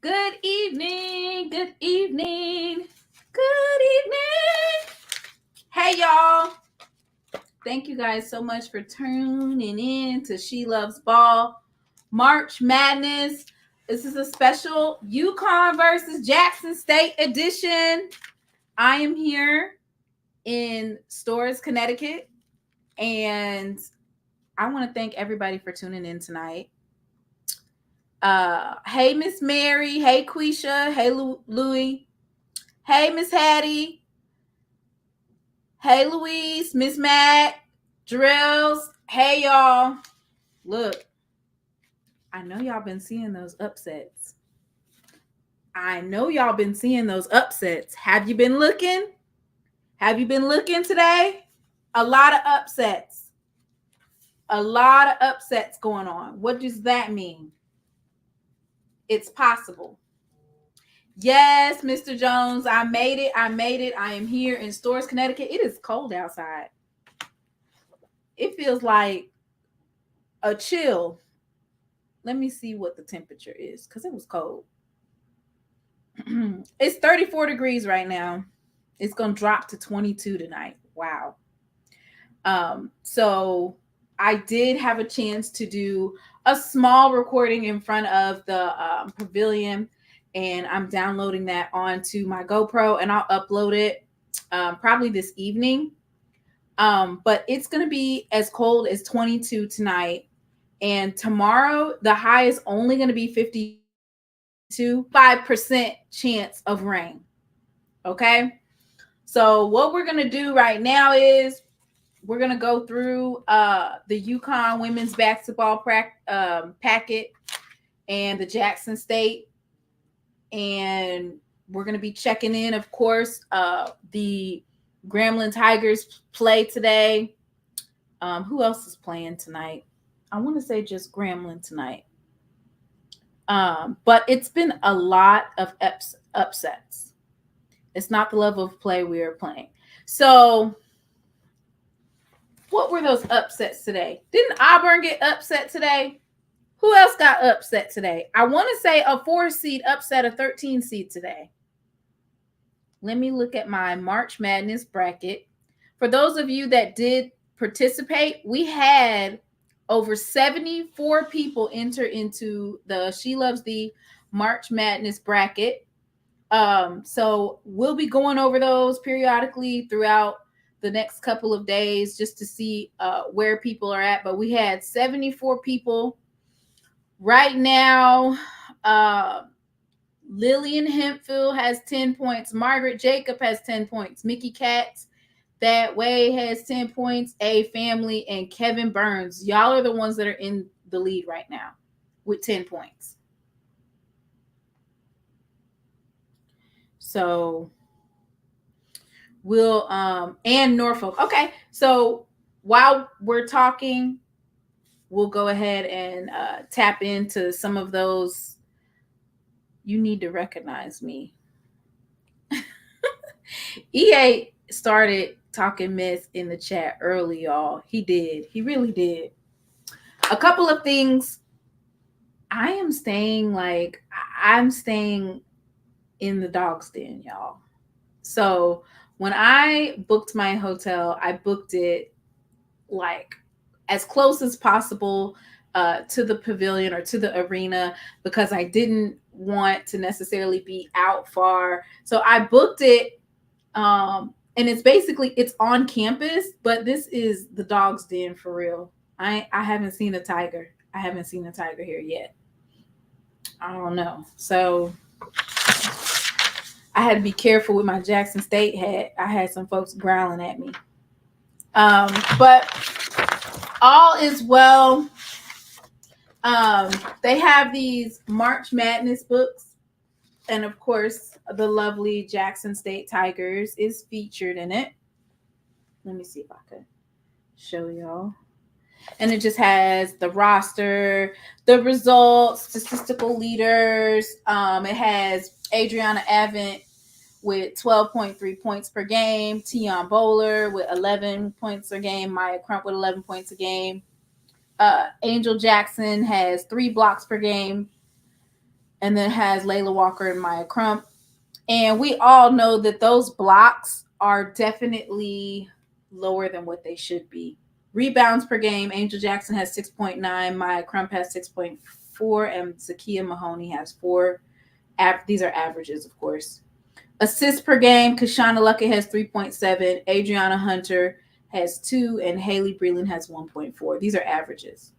Good evening. Good evening. Good evening. Hey, y'all. Thank you guys so much for tuning in to She Loves Ball March Madness. This is a special UConn versus Jackson State edition. I am here in Storrs, Connecticut, and I want to thank everybody for tuning in tonight. Hey, Miss Mary. Hey, Quisha. Hey, Louie. Hey, Miss Hattie. Hey, Louise. Miss Matt. Drills. Hey, y'all. Look, I know y'all been seeing those upsets. Have you been looking? Have you been looking today? A lot of upsets. A lot of upsets going on. What does that mean? It's possible. Yes, Mr. Jones, I made it. I am here in Storrs, Connecticut. It is cold outside. It feels like a chill. Let me see what the temperature is because it was cold. It's 34 degrees right now. It's going to drop to 22 tonight. Wow. So I did have a chance to do a small recording in front of the pavilion, and I'm downloading that onto my GoPro, and I'll upload it probably this evening. But it's going to be as cold as 22 tonight, and tomorrow the high is only going to be 52, 5% chance of rain. Okay, so what we're going to do right now is we're going to go through the UConn women's basketball packet and the Jackson State. And we're going to be checking in, of course, the Grambling Tigers play today. Who else is playing tonight? I want to say just Grambling tonight. But it's been a lot of upsets. It's not the level of play we are playing. So what were those upsets today? Didn't Auburn get upset today? Who else got upset today? I want to say a 4 seed upset a 13 seed today. Let me look at my March Madness bracket. For those of you that did participate, we had over 74 people enter into the She Loves the March Madness bracket. So we'll be going over those periodically throughout the next couple of days just to see where people are at. But we had 74 people. Right now, Lillian Hempfield has 10 points. Margaret Jacob has 10 points. Mickey Katz that way has 10 points. A Family and Kevin Burns. Y'all are the ones that are in the lead right now with 10 points. So we'll and Norfolk. Okay, so while we're talking, we'll go ahead and tap into some of those. You need to recognize me. EA started talking mess in the chat early, y'all. He did. He really did. A couple of things. I'm staying in the dog's den, y'all. So when I booked my hotel, I booked it like as close as possible to the pavilion or to the arena because I didn't want to necessarily be out far. So I booked it, and it's on campus, but this is the dog's den for real. I haven't seen a tiger. I haven't seen a tiger here yet. I don't know. So I had to be careful with my Jackson State hat. I had some folks growling at me. But all is well. They have these March Madness books. And of course, the lovely Jackson State Tigers is featured in it. Let me see if I could show y'all. And it just has the roster, the results, statistical leaders. It has Adriana Avant with 12.3 points per game, Tion Bowler with 11 points per game, Maya Crump with 11 points a game. Angel Jackson has 3 blocks per game. and then has Layla Walker and Maya Crump. And we all know that those blocks are definitely lower than what they should be. Rebounds per game, Angel Jackson has 6.9, Maya Crump has 6.4, and Zakia Mahoney has 4. These are averages, of course. Assists per game, Kashana Luckett has 3.7, Adriana Hunter has 2, and Haley Breland has 1.4. These are averages.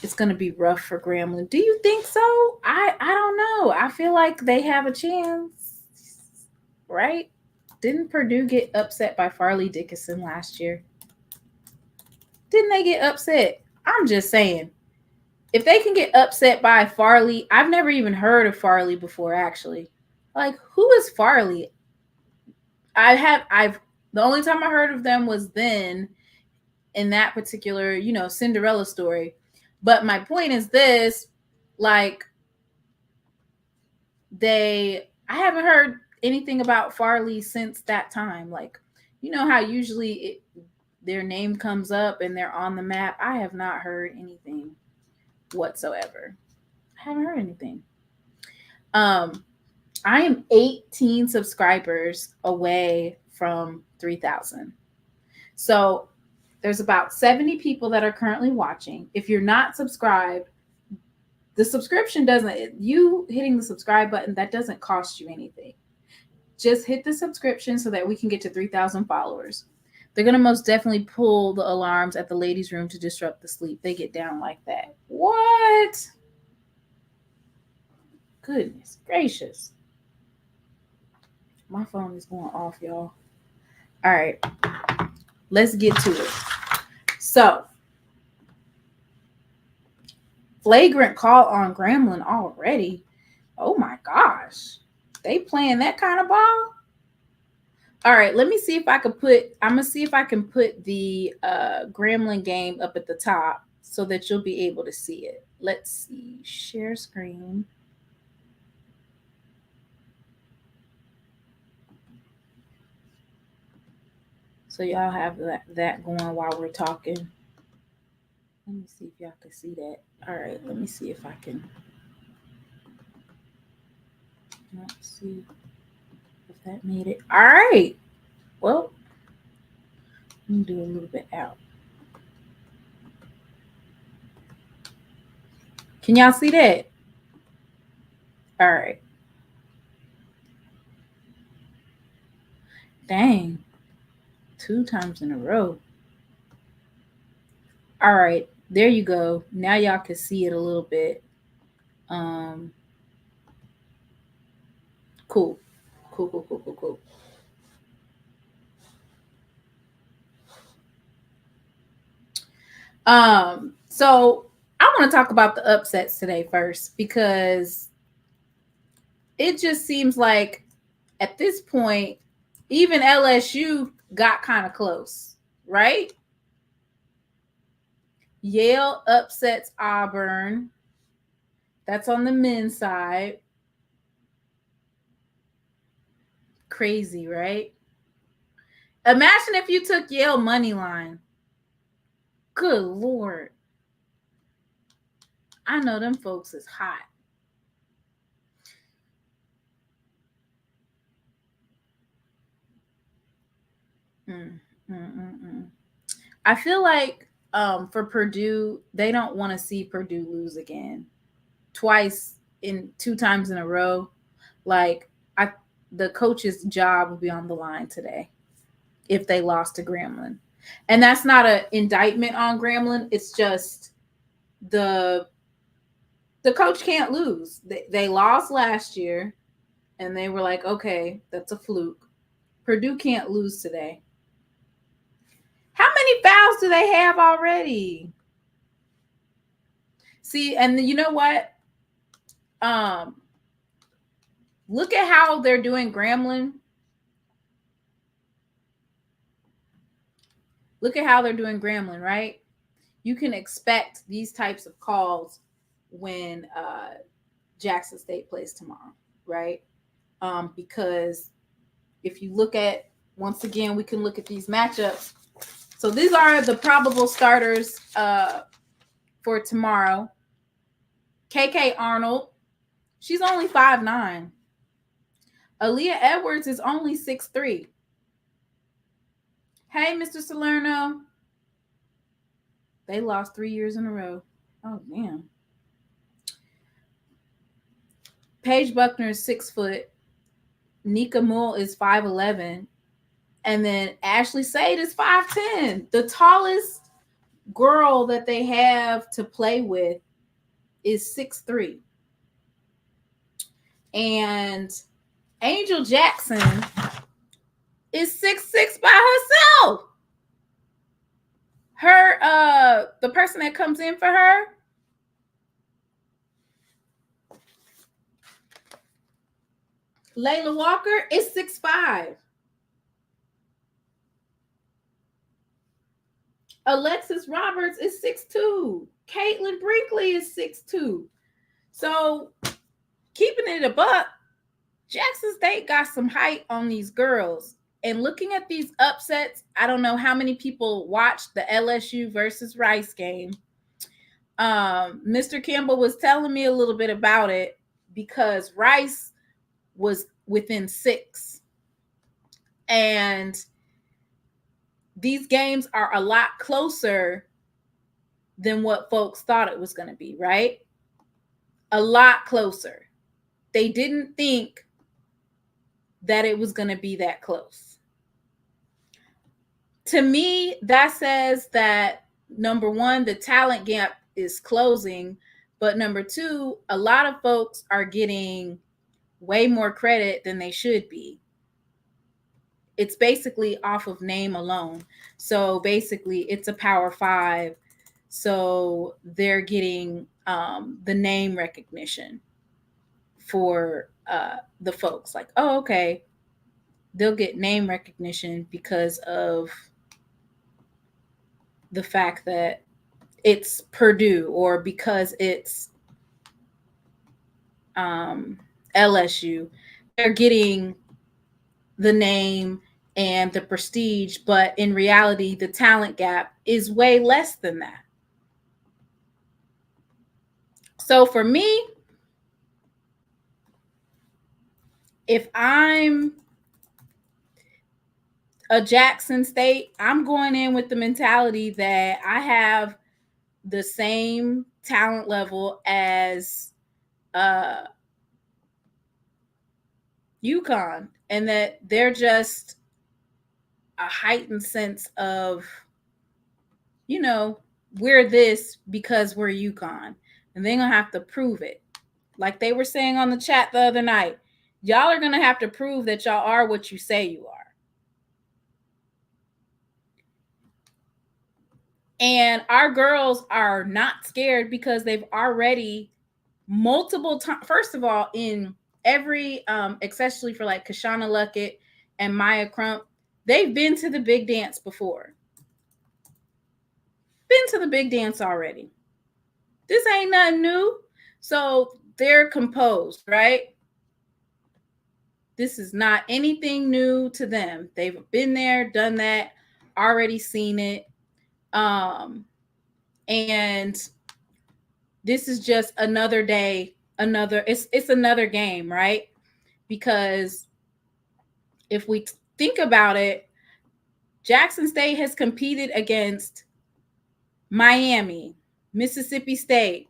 It's going to be rough for Grambling. Do you think so? I don't know. I feel like they have a chance, right? Didn't Purdue get upset by Farley Dickinson last year? Didn't they get upset? I'm just saying. If they can get upset by Farley, I've never even heard of Farley before, actually. Like, who is Farley? The only time I heard of them was then in that particular, Cinderella story. But my point is this, like, I haven't heard anything about Farley since that time. Like, you know how usually their name comes up and they're on the map. I have not heard anything whatsoever. I haven't heard anything. I am 18 subscribers away from 3,000. So there's about 70 people that are currently watching. If you're not subscribed, the subscription you hitting the subscribe button, that doesn't cost you anything. Just hit the subscription so that we can get to 3,000 followers. They're going to most definitely pull the alarms at the ladies' room to disrupt the sleep. They get down like that. What? Goodness gracious. My phone is going off, y'all. All right. Let's get to it. So, flagrant call on Grambling already. Oh my gosh. They playing that kind of ball? All right, let me see if I can put the Grambling game up at the top so that you'll be able to see it. Let's see. Share screen. So y'all have that going while we're talking. Let me see if y'all can see that. All right, let me see if I can. Let's see if that made it. All right. Well, let me do a little bit out. Can y'all see that? All right. Dang. 2 times in a row. All right. There you go. Now y'all can see it a little bit. Cool. Cool. So I want to talk about the upsets today first, because it just seems like at this point, even LSU got kind of close, right? Yale upsets Auburn. That's on the men's side. Crazy, right? Imagine if you took Yale money line. Good Lord. I know them folks is hot. I feel like for Purdue, they don't want to see Purdue lose again. 2 times in a row. Like, the coach's job will be on the line today if they lost to Grambling. And that's not an indictment on Grambling. It's just the coach can't lose. They lost last year, and they were like, okay, that's a fluke. Purdue can't lose today. How many fouls do they have already? See, and you know what? Look at how they're doing Grambling. Look at how they're doing Grambling, right? You can expect these types of calls when Jackson State plays tomorrow, right? Because if you look at, once again, we can look at these matchups. So these are the probable starters for tomorrow. KK Arnold, she's only 5'9". Aaliyah Edwards is only 6'3". Hey, Mr. Salerno. They lost 3 years in a row. Oh, damn. Paige Buckner is 6 foot. Nika Mull is 5'11". And then Ashley Sade is 5'10". The tallest girl that they have to play with is 6'3". And Angel Jackson is 6'6" by herself. Her, the person that comes in for her, Layla Walker, is 6'5". Alexis Roberts is 6'2". Caitlin Brinkley is 6'2". So, keeping it a buck, Jackson State got some height on these girls. And looking at these upsets, I don't know how many people watched the LSU versus Rice game. Mr. Campbell was telling me a little bit about it because Rice was within 6. And these games are a lot closer than what folks thought it was going to be, right? A lot closer. They didn't think that it was going to be that close. To me, that says that, number one, the talent gap is closing, but number two, a lot of folks are getting way more credit than they should be. It's basically off of name alone. So basically, it's a Power 5. So they're getting the name recognition for the folks. Like, oh, okay, they'll get name recognition because of the fact that it's Purdue or because it's LSU. They're getting the name and the prestige, but in reality, the talent gap is way less than that. So for me, if I'm a Jackson State, I'm going in with the mentality that I have the same talent level as UCONN, and that they're just a heightened sense of, you know, we're this because we're UCONN, and they're gonna have to prove it. Like they were saying on the chat the other night, y'all are gonna have to prove that y'all are what you say you are. And our girls are not scared because they've already multiple times, first of all, in every, especially for like Kashana Luckett and Maya Crump, they've been to the big dance before. Been to the big dance already. This ain't nothing new. So they're composed, right? This is not anything new to them. They've been there, done that, already seen it. And this is just another day, it's another game, right? Because if we think about it, Jackson State has competed against Miami, Mississippi State,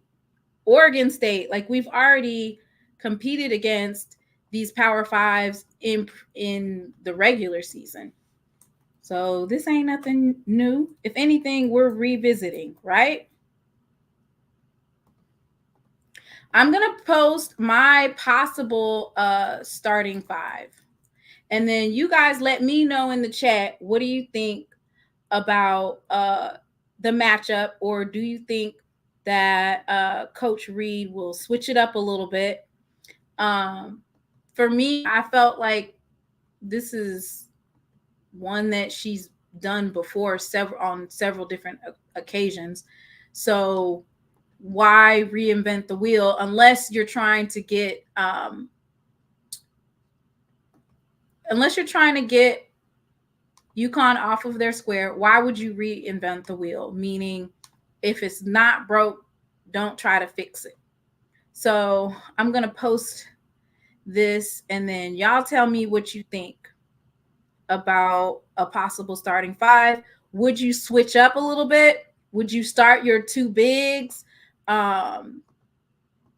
Oregon State. Like we've already competed against these Power 5s in the regular season. So this ain't nothing new. If anything, we're revisiting, right? I'm going to post my possible starting 5. And then you guys let me know in the chat, what do you think about the matchup? Or do you think that Coach Reed will switch it up a little bit? For me, I felt like this is one that she's done before on several different occasions. So why reinvent the wheel unless you're trying to get UConn off of their square. Why would you reinvent the wheel? Meaning, if it's not broke, don't try to fix it. So I'm going to post this and then y'all tell me what you think about a possible starting five. Would you switch up a little bit? Would you start your two bigs?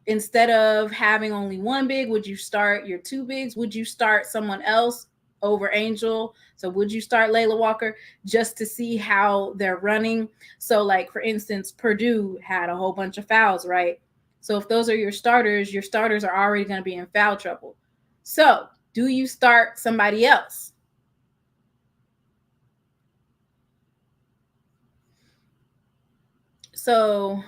Instead of having only one big, would you start your two bigs? Would you start someone else over Angel? So would you start Layla Walker just to see how they're running? So like, for instance, Purdue had a whole bunch of fouls, right? So if those are your starters are already going to be in foul trouble. So do you start somebody else? So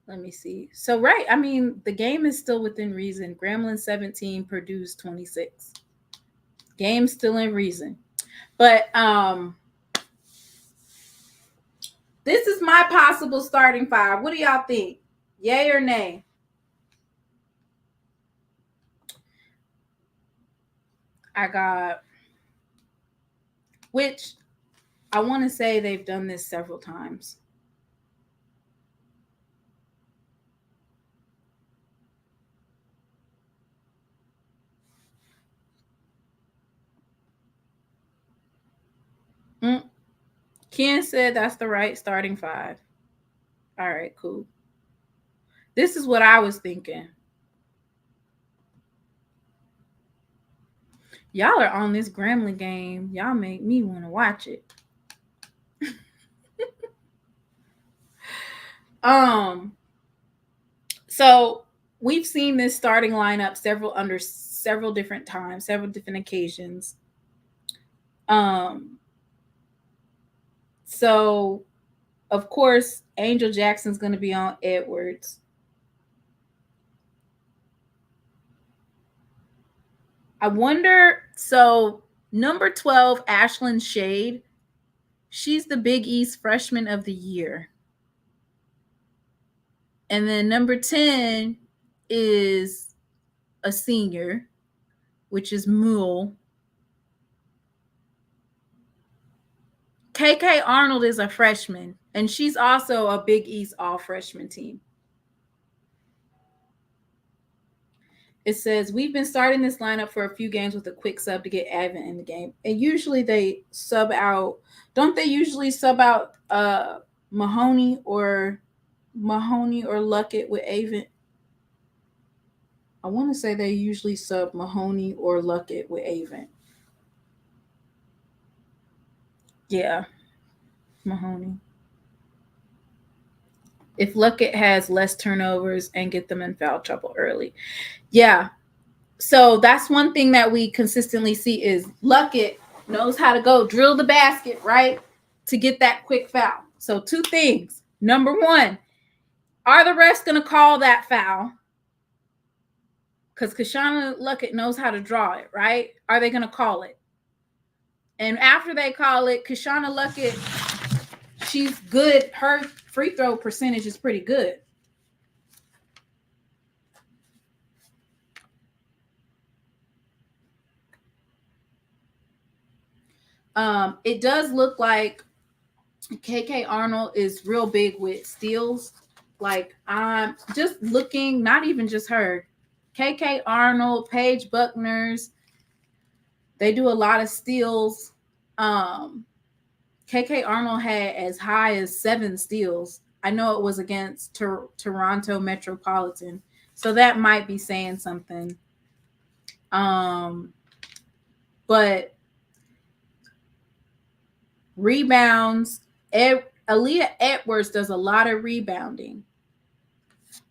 let me see. So, right. I mean, the game is still within reason. Gremlin 17, Purdue's 26. Game's still in reason. But this is my possible starting five. What do y'all think? Yay or nay? I got, which I want to say they've done this several times. Ken said that's the right starting five. All right, cool. This is what I was thinking. Y'all are on this Gremlin game. Y'all make me want to watch it. So we've seen this starting lineup several different times, several different occasions. So of course, Angel Jackson's going to be on Edwards. I wonder. So number 12, Ashlyn Shade. She's the Big East Freshman of the Year. And then number 10 is a senior, which is Mule. KK Arnold is a freshman, and she's also a Big East all freshman team. It says, we've been starting this lineup for a few games with a quick sub to get Advent in the game. And usually they sub out, don't they usually sub out Mahoney or Luckett with Avent? I want to say they usually sub Mahoney or Luckett with Avent. Yeah, Mahoney. If Luckett has less turnovers and get them in foul trouble early. Yeah. So that's one thing that we consistently see is Luckett knows how to go drill the basket, right? To get that quick foul. So two things. Number one, are the refs going to call that foul? Because Kashana Luckett knows how to draw it, right? Are they going to call it? And after they call it, Kashana Luckett, she's good. Her free throw percentage is pretty good. It does look like KK Arnold is real big with steals. Like, I'm just looking, not even just her. KK Arnold, Paige Buckners, they do a lot of steals. KK Arnold had as high as 7 steals. I know it was against Toronto Metropolitan. So that might be saying something. But rebounds, Aaliyah Edwards does a lot of rebounding.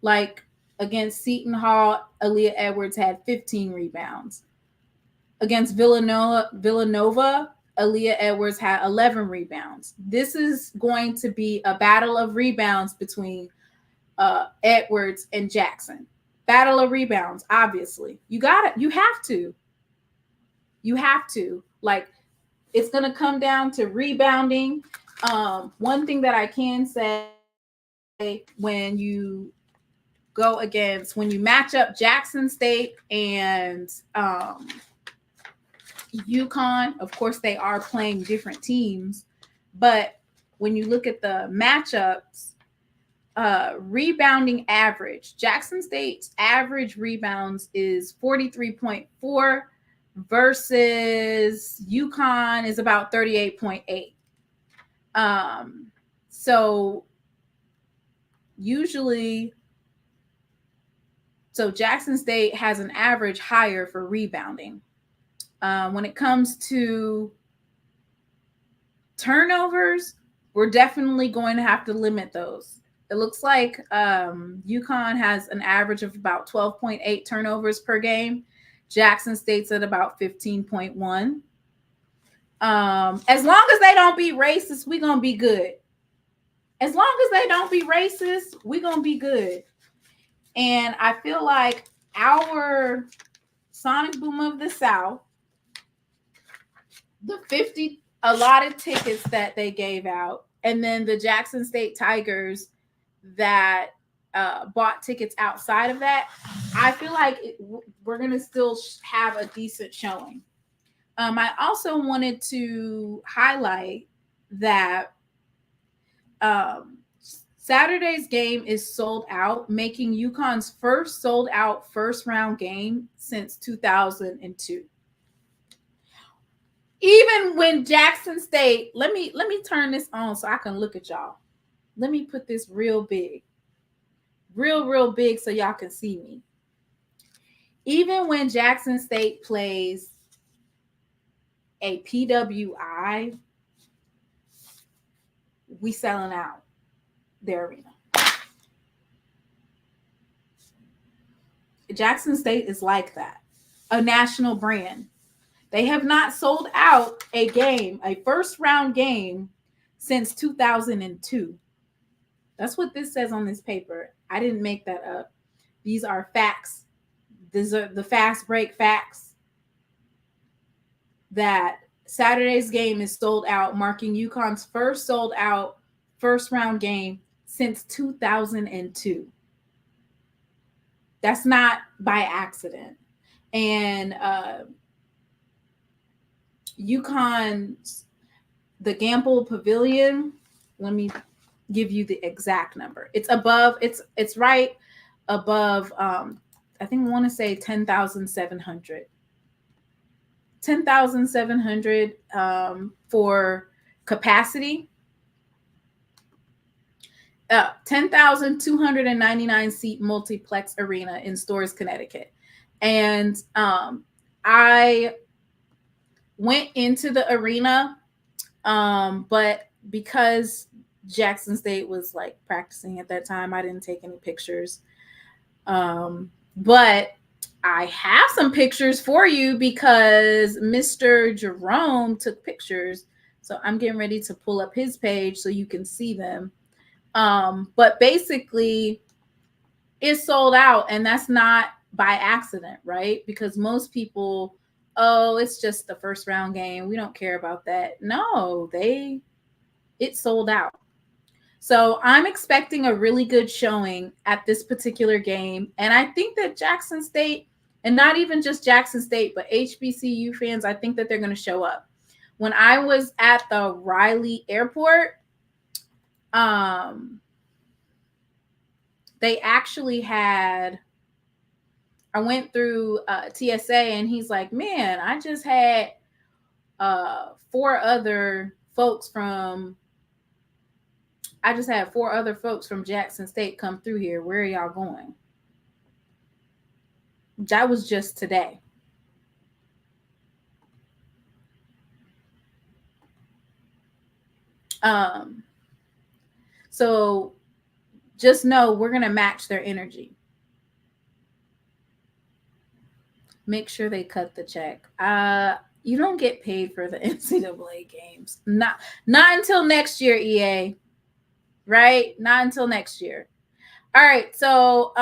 Like against Seton Hall, Aaliyah Edwards had 15 rebounds. Against Villanova, Aaliyah Edwards had 11 rebounds. This is going to be a battle of rebounds between Edwards and Jackson. Battle of rebounds, obviously. You have to. Like, it's going to come down to rebounding. One thing that I can say, when you match up Jackson State and UConn. Of course, they are playing different teams, but when you look at the matchups, rebounding average, Jackson State's average rebounds is 43.4 versus UConn is about 38.8. So usually, so Jackson State has an average higher for rebounding. When it comes to turnovers, we're definitely going to have to limit those. It looks like UConn has an average of about 12.8 turnovers per game. Jackson State's at about 15.1. As long as they don't be racist, we're going to be good. As long as they don't be racist, we're going to be good. And I feel like our Sonic Boom of the South, the 50 allotted tickets that they gave out, and then the Jackson State Tigers that bought tickets outside of that, I feel like we're going to still have a decent showing. I also wanted to highlight that Saturday's game is sold out, making UConn's first sold out first round game since 2002. Even when Jackson State, let me turn this on so I can look at y'all. Let me put this real big, real big so y'all can see me. Even when Jackson State plays a PWI, we selling out their arena. Jackson State is like that, a national brand. They have not sold out a game, a first round game, since 2002. That's what this says on this paper. I didn't make that up. These are facts. These are the fast break facts. That Saturday's game is sold out, marking UConn's first sold out first round game since 2002. That's not by accident. And UConn's, the Gamble Pavilion, let me give you the exact number. It's above, it's right above, I think I want to say 10,700. 10,700 for capacity. 10,299 seat multiplex arena in Storrs, Connecticut. And I went into the arena, but because Jackson State was like practicing at that time, I didn't take any pictures. But I have some pictures for you because Mr. Jerome took pictures. So I'm getting ready to pull up his page so you can see them. But basically, it's sold out, and that's not by accident, right? Because most people, oh, it's just the first round game, we don't care about that. No, it sold out. So I'm expecting a really good showing at this particular game. And I think that Jackson State, and not even just Jackson State, but HBCU fans, I think that they're going to show up. When I was at the Riley Airport, they actually had, I went through TSA, and he's like, man, I just had 4 other folks from Jackson State come through here. Where are y'all going? That was just today. So just know we're going to match their energy. Make sure they cut the check. You don't get paid for the NCAA games. Not until next year, EA. Right? Not until next year. All right. So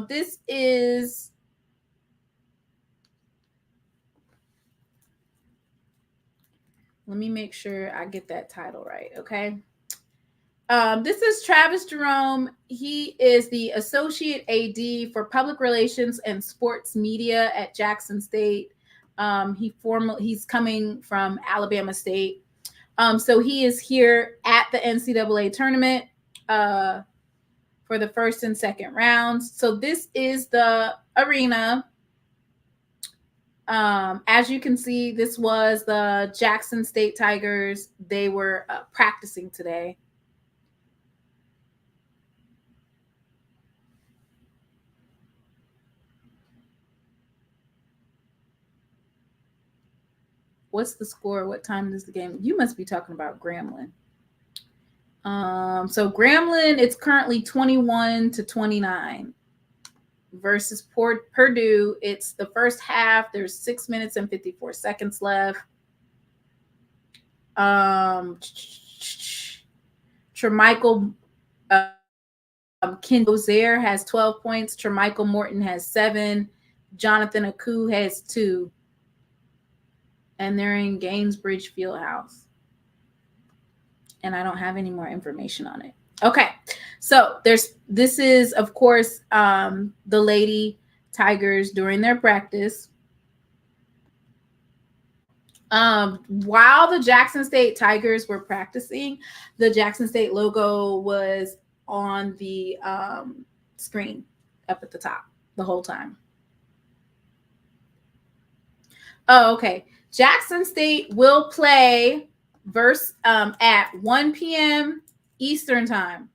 this is, let me make sure I get that title right. Okay. This is Travis Jerome. He is the Associate AD for Public Relations and Sports Media at Jackson State. He's coming from Alabama State. So he is here at the NCAA tournament for the first and second rounds. So this is the arena. As you can see, this was the Jackson State Tigers. They were practicing today. What's the score? What time is the game? You must be talking about Grambling. So Grambling, it's currently 21-29 versus Purdue. It's the first half. There's 6 minutes and 54 seconds left. Tremichael Kindozer has 12 points. Tremichael Morton has 7. Jonathan Aku has 2. And they're in Gainesbridge Fieldhouse. And I don't have any more information on it. Okay, so this is, of course, the Lady Tigers during their practice. While the Jackson State Tigers were practicing, the Jackson State logo was on the screen up at the top the whole time. Oh, okay. Jackson State will play at 1 p.m. Eastern time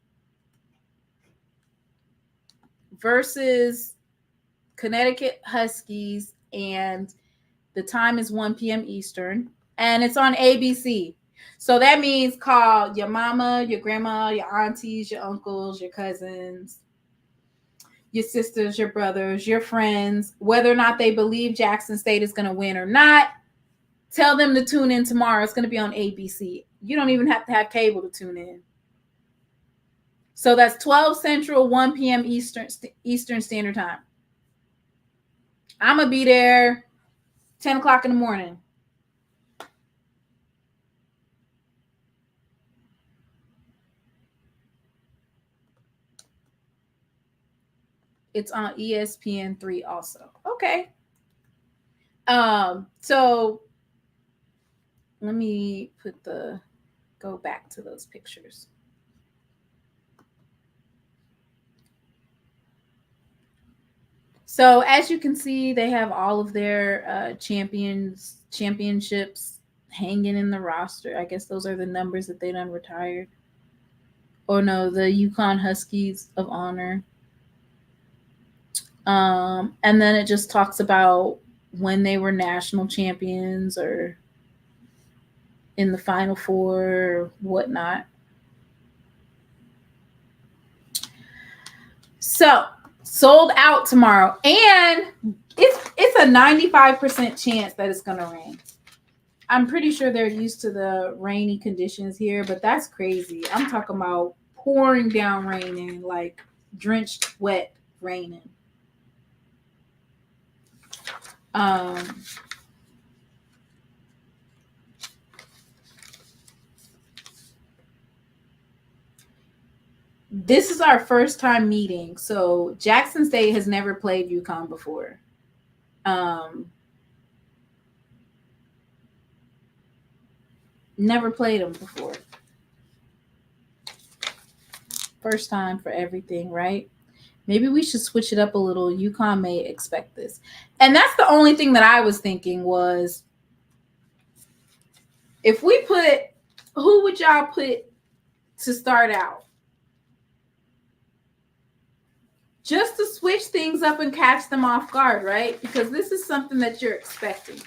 versus Connecticut Huskies, and the time is 1 p.m. Eastern, and it's on ABC. So that means call your mama, your grandma, your aunties, your uncles, your cousins, your sisters, your brothers, your friends, whether or not they believe Jackson State is going to win or not. Tell them to tune in tomorrow. It's going to be on ABC. You don't even have to have cable to tune in. So that's 12 Central, 1 p.m. Eastern Standard Time. I'm going to be there 10 o'clock in the morning. It's on ESPN3 also. Okay. So let me go back to those pictures. So as you can see, they have all of their championships hanging in the roster. I guess those are the numbers that they done retired. Or no, the UCONN Huskies of Honor. And then it just talks about when they were national champions or in the Final Four or whatnot. So sold out tomorrow, and it's a 95% chance that it's gonna rain. I'm pretty sure they're used to the rainy conditions here, but that's crazy. I'm talking about pouring down raining, like drenched, wet raining. This is our first time meeting. So Jackson State has never played UConn before. Never played them before. First time for everything, right? Maybe we should switch it up a little. UConn may expect this. And that's the only thing that I was thinking was, if we who would y'all put to start out? Just to switch things up and catch them off guard, right? Because this is something that you're expecting.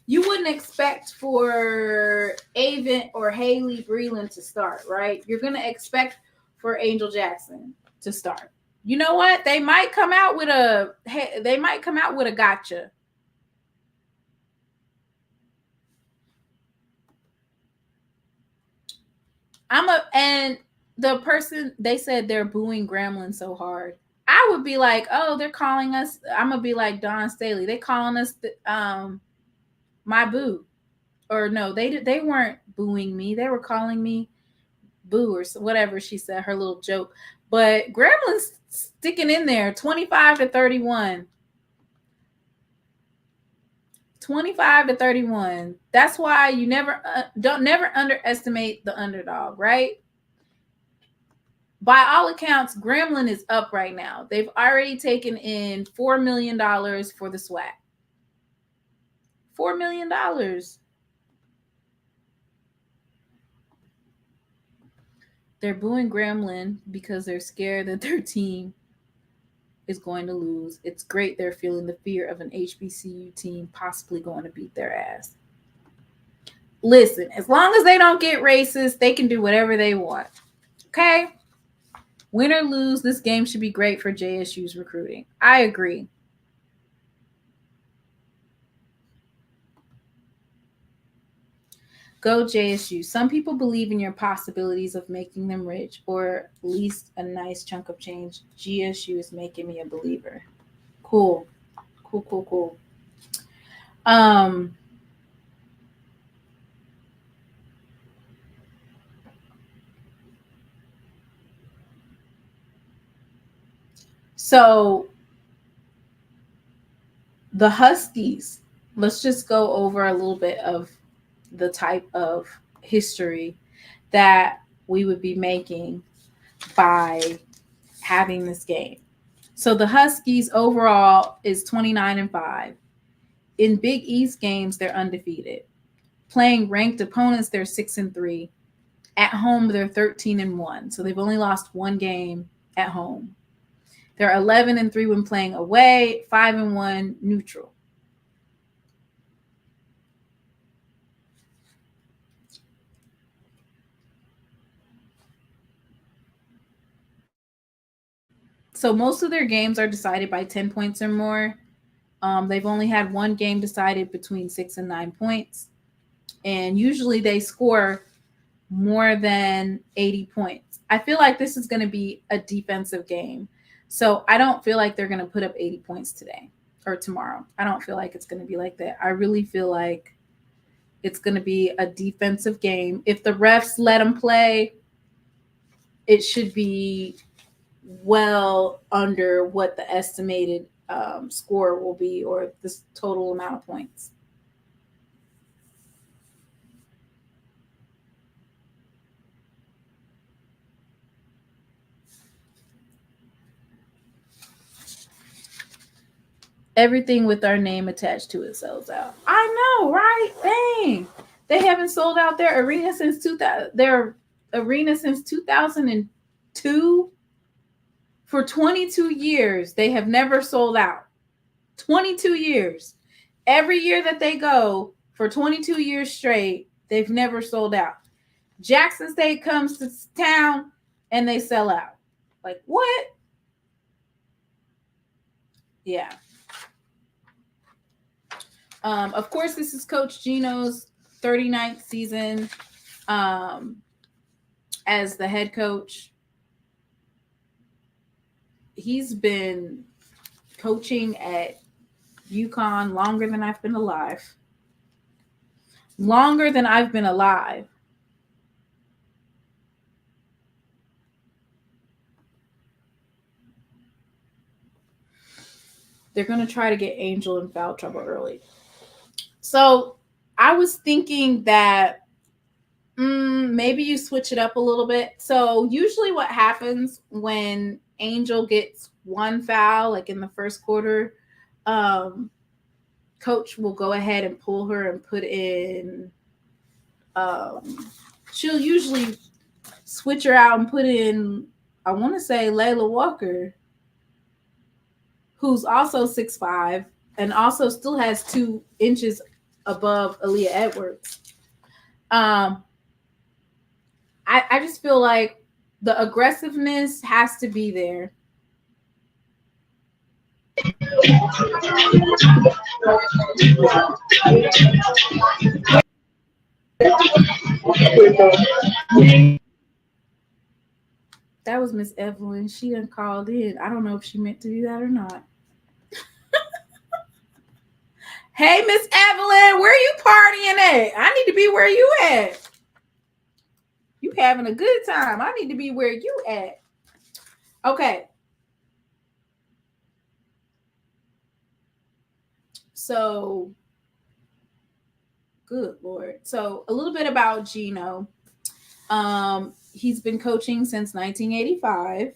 You wouldn't expect for Avent or Haley Breland to start, right? You're going to expect for Angel Jackson to start. You know what? They might come out with a gotcha. And the person, they said they're booing Grambling so hard. I would be like, oh, they're calling us. I'm gonna be like Don Staley. They calling us my boo, or no, they weren't booing me. They were calling me boo or whatever she said, her little joke. But Grambling's sticking in there, 25-31. 25-31. That's why you never underestimate the underdog, right? By all accounts, Gremlin is up right now. They've already taken in $4 million for the SWAT. $4 million. They're booing Gremlin because they're scared that their team is going to lose. It's great they're feeling the fear of an HBCU team possibly going to beat their ass. Listen, as long as they don't get racist, they can do whatever they want. Okay? Win or lose, this game should be great for JSU's recruiting. I agree. Go JSU. Some people believe in your possibilities of making them rich or at least a nice chunk of change. GSU is making me a believer. Cool. Cool. So the Huskies, let's just go over a little bit of the type of history that we would be making by having this game. So the Huskies overall is 29-5. In Big East games, they're undefeated. Playing ranked opponents, they're 6-3. At home, they're 13-1. So they've only lost one game at home. They're 11-3 when playing away, 5-1 neutral. So most of their games are decided by 10 points or more. They've only had one game decided between 6 and 9 points. And usually they score more than 80 points. I feel like this is going to be a defensive game. So I don't feel like they're going to put up 80 points today or tomorrow. I don't feel like it's going to be like that. I really feel like it's going to be a defensive game. If the refs let them play, it should be well under what the estimated score will be or the total amount of points. Everything with our name attached to it sells out. I know, right? Dang. They haven't sold out their arena since 2002. For 22 years, they have never sold out. 22 years. Every year that they go for 22 years straight, they've never sold out. Jackson State comes to town and they sell out. Like, what? Yeah. Of course, this is Coach Gino's 39th season as the head coach. He's been coaching at UCONN longer than I've been alive. Longer than I've been alive. They're going to try to get Angel in foul trouble early. So I was thinking that maybe you switch it up a little bit. So usually what happens when Angel gets one foul, like in the first quarter, coach will go ahead and pull her and put in, she'll usually switch her out and put in, I want to say Layla Walker, who's also 6'5" and also still has 2 inches above Aaliyah Edwards. I just feel like the aggressiveness has to be there. That was Miss Evelyn. She done called in. I don't know if she meant to do that or not. Hey, Miss Evelyn, where you partying at? I need to be where you at. You having a good time. I need to be where you at. Okay. So Good Lord. So a little bit about Gino. He's been coaching since 1985.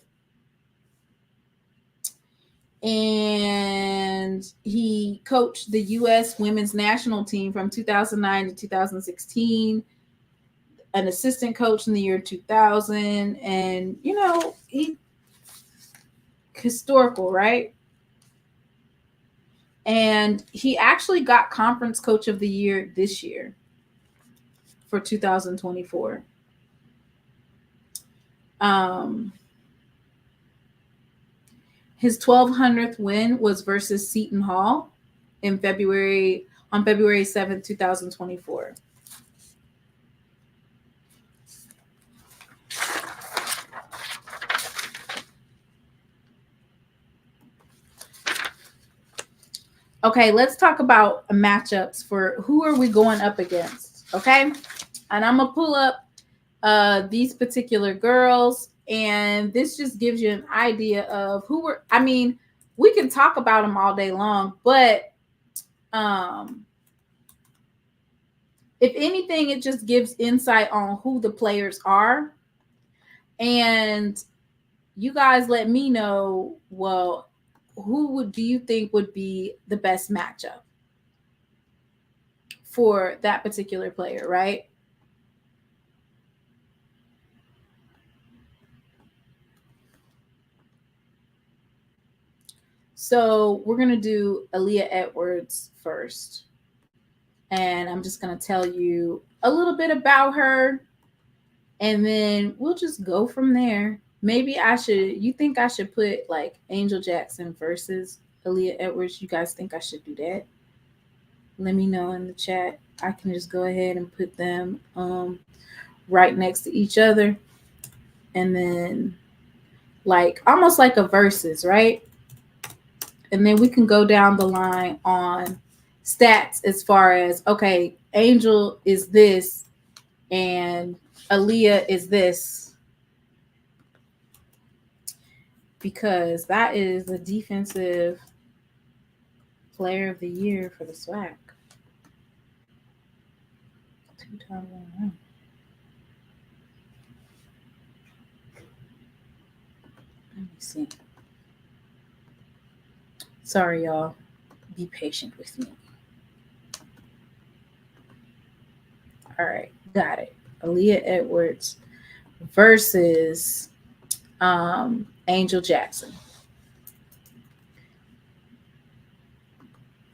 And he coached the U.S. women's national team from 2009 to 2016, an assistant coach in the year 2000. And, he historical, right? And he actually got conference coach of the year this year for 2024. His 1200th win was versus Seton Hall on February 7th, 2024. Okay, let's talk about matchups for who are we going up against, okay? And I'm going to pull up these particular girls, and this just gives you an idea of who we're, we can talk about them all day long, but if anything, it just gives insight on who the players are. And you guys let me know, well, do you think would be the best matchup for that particular player, right? So we're going to do Aaliyah Edwards first. And I'm just going to tell you a little bit about her. And then we'll just go from there. Maybe you think I should put like Angel Jackson versus Aaliyah Edwards? You guys think I should do that? Let me know in the chat. I can just go ahead and put them right next to each other. And then like almost like a versus, right? And then we can go down the line on stats as far as, okay, Angel is this and Aaliyah is this. Because that is the defensive player of the year for the SWAC. 2-time winner. Let me see. Sorry, y'all. Be patient with me. All right, got it. Aaliyah Edwards versus Angel Jackson.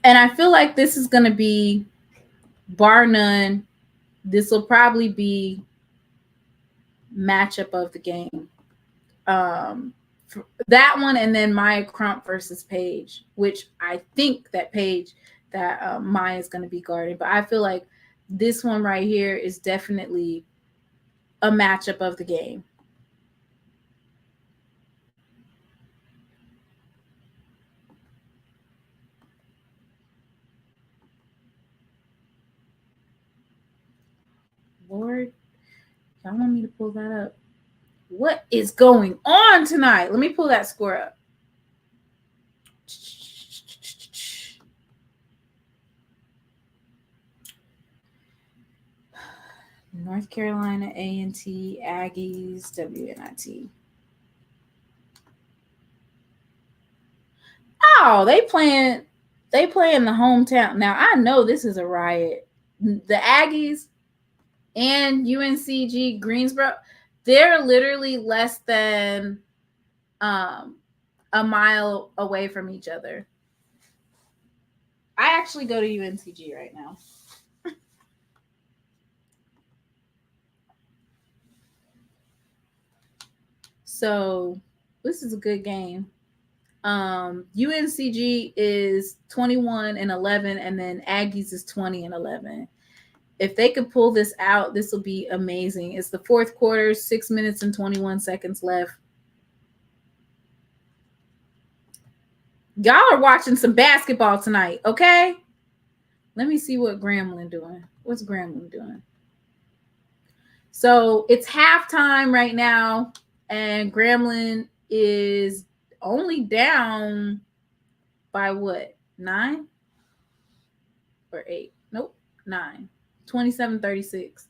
And I feel like this is going to be, bar none, this will probably be matchup of the game. That one, and then Maya Crump versus Paige, which I think that Paige, that Maya is going to be guarded. But I feel like this one right here is definitely a matchup of the game. Lord, y'all want me to pull that up? What is going on tonight? Let me pull that score up. North Carolina A&T, Aggies, WNIT. Oh, they playing the hometown. Now I know this is a riot. The Aggies and UNCG Greensboro, they're literally less than a mile away from each other. I actually go to UNCG right now. So this is a good game. UNCG is 21-11, and then Aggies is 20-11. If they could pull this out, this will be amazing. It's the fourth quarter, 6 minutes and 21 seconds left. Y'all are watching some basketball tonight, okay? Let me see what Grambling doing. What's Grambling doing? So it's halftime right now, and Grambling is only down by what? 9 or 8? Nope, 9. 27-36.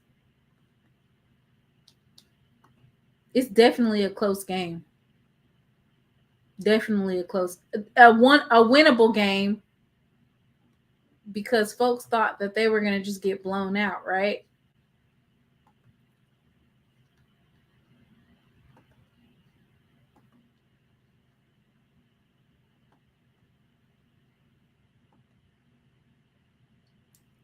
It's definitely a close game. Definitely a winnable game, because folks thought that they were going to just get blown out, right?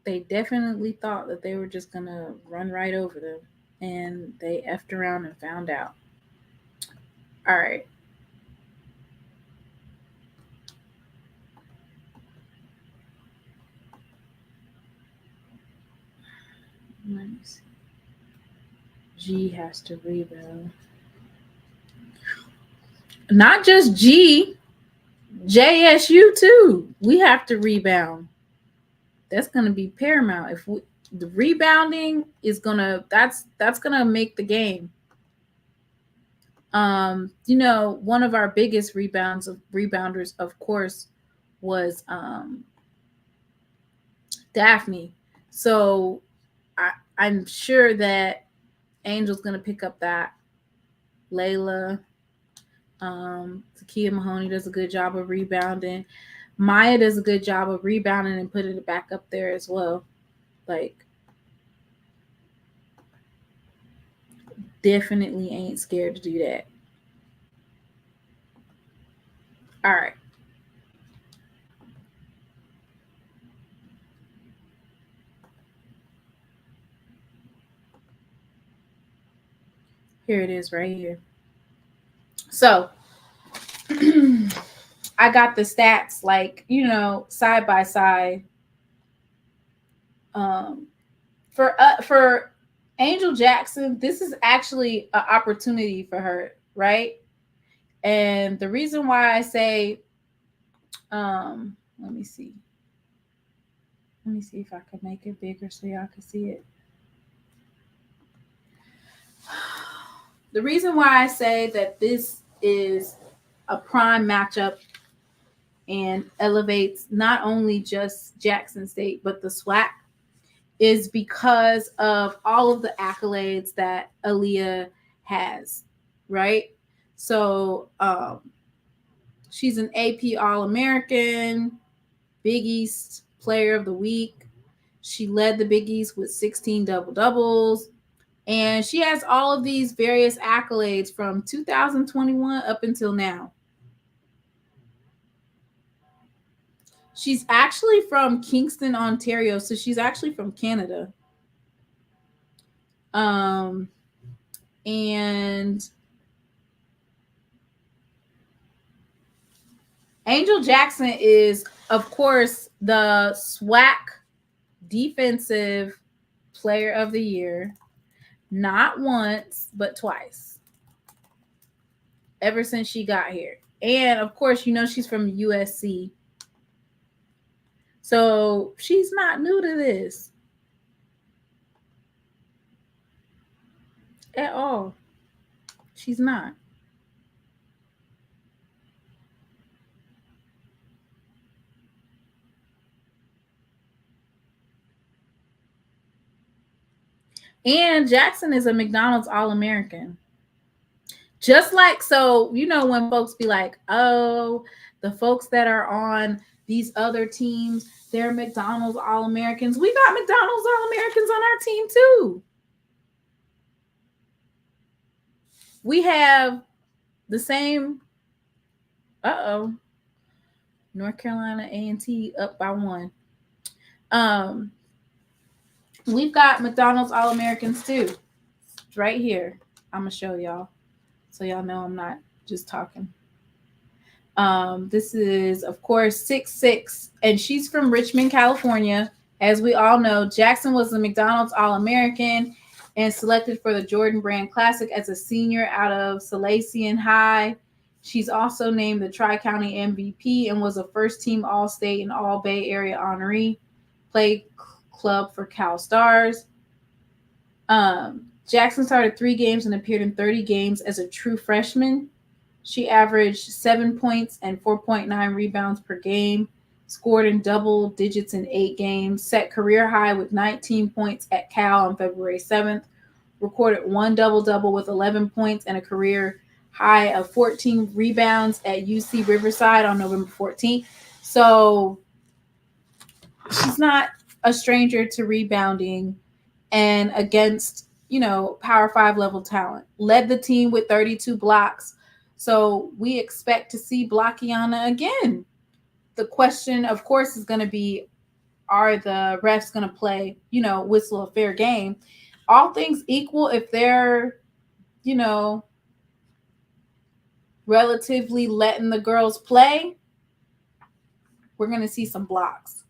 They definitely thought that they were just going to run right over them, and they effed around and found out. All right. Let me see. G has to rebound. Not just G, JSU too. We have to rebound. That's going to be paramount. If the rebounding is gonna, that's gonna make the game. One of our biggest rebounders, of course, was Daphne. So I'm sure that Angel's gonna pick up that. Layla, Takia Mahoney does a good job of rebounding. Maya does a good job of rebounding and putting it back up there as well. Like, definitely ain't scared to do that. All right. Here it is right here. So I got the stats, like, side by side. For Angel Jackson, this is actually an opportunity for her, right? And the reason why I say, let me see. Let me see if I can make it bigger so y'all can see it. The reason why I say that this is a prime matchup and elevates not only just Jackson State, but the SWAC, is because of all of the accolades that Aaliyah has, right? So she's an AP All-American, Big East Player of the Week. She led the Big East with 16 double-doubles. And she has all of these various accolades from 2021 up until now. She's actually from Kingston, Ontario, so she's actually from Canada. And Angel Jackson is, of course, the SWAC Defensive Player of the Year, not once, but twice, ever since she got here. And, of course, she's from USC. So she's not new to this at all. She's not. And Jackson is a McDonald's All-American. Just like, so, when folks be like, oh, the folks that are on these other teams, they're McDonald's All-Americans. We got McDonald's All-Americans on our team too. We have the same, North Carolina A&T up by 1. We've got McDonald's All-Americans too. Right here. I'm going to show y'all, so y'all know I'm not just talking. This is, of course, 6'6", and she's from Richmond, California. As we all know, Jackson was the McDonald's All-American and selected for the Jordan Brand Classic as a senior out of Salesian High. She's also named the Tri-County MVP and was a first-team All-State and All-Bay Area honoree. Played club for Cal Stars. Jackson started 3 games and appeared in 30 games as a true freshman. She averaged 7 points and 4.9 rebounds per game. scored in double digits in 8 games, set career high with 19 points at Cal on February 7th, recorded one double double with 11 points and a career high of 14 rebounds at UC Riverside on November 14th. So she's not a stranger to rebounding and against, Power 5 level talent. Led the team with 32 blocks. So we expect to see Blockiana again. The question, of course, is going to be, are the refs going to play, whistle a fair game? All things equal, if they're, you know, relatively letting the girls play, we're going to see some blocks.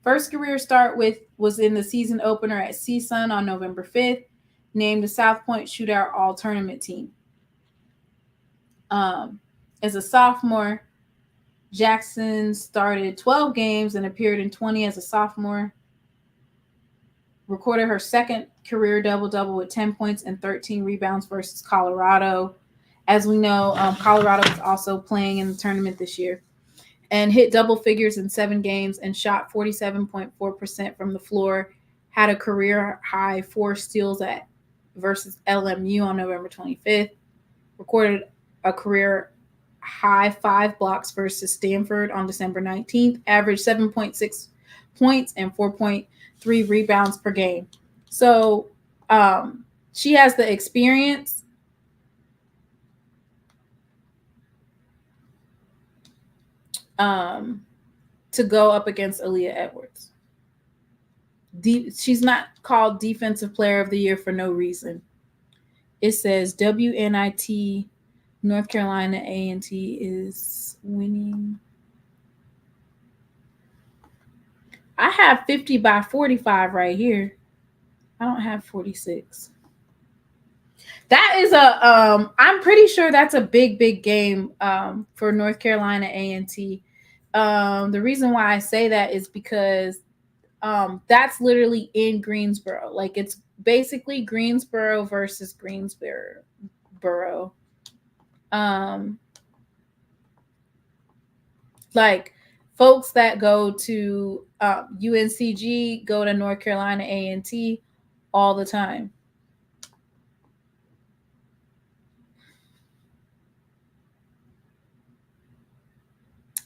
First career start was in the season opener at CSUN on November 5th, named the South Point Shootout All-Tournament team. As a sophomore, Jackson started 12 games and appeared in 20 as a sophomore. Recorded her second career double-double with 10 points and 13 rebounds versus Colorado. As we know, Colorado was also playing in the tournament this year. And hit double figures in 7 games and shot 47.4% from the floor. Had a career high 4 steals versus LMU on November 25th. Recorded a career high 5 blocks versus Stanford on December 19th. Averaged 7.6 points and 4.3 rebounds per game. So she has the experience. To go up against Aaliyah Edwards. She's not called Defensive Player of the Year for no reason. It says WNIT North Carolina A&T is winning. I have 50 by 45 right here. I don't have 46. That is I'm pretty sure that's a big game for North Carolina A&T. The reason why I say that is because that's literally in Greensboro. Like, it's basically Greensboro versus Greensboro. Like, folks that go to UNCG go to North Carolina A&T all the time.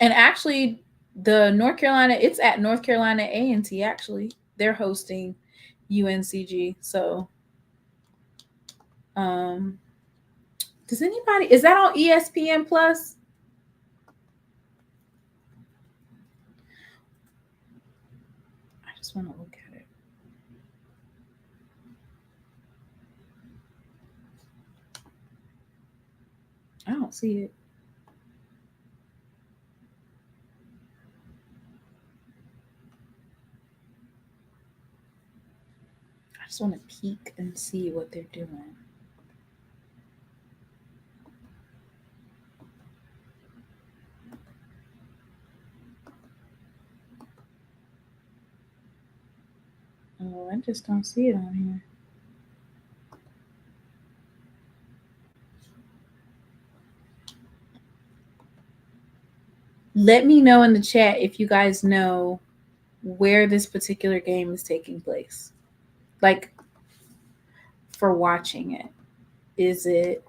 And actually, it's at North Carolina A&T. Actually, they're hosting UNCG. So, is that on ESPN Plus? I just want to look at it. I don't see it. I just want to peek and see what they're doing. Oh, I just don't see it on here. Let me know in the chat if you guys know where this particular game is taking place. Like, for watching it. Is it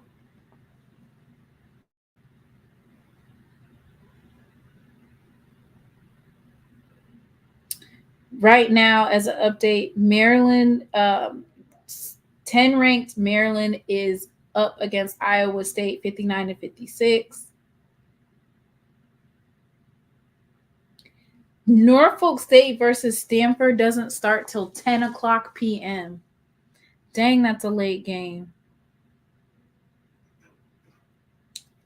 right now, as an update, Maryland, 10 ranked Maryland is up against Iowa State 59-56. Norfolk State versus Stanford doesn't start till 10 o'clock p.m. Dang, that's a late game.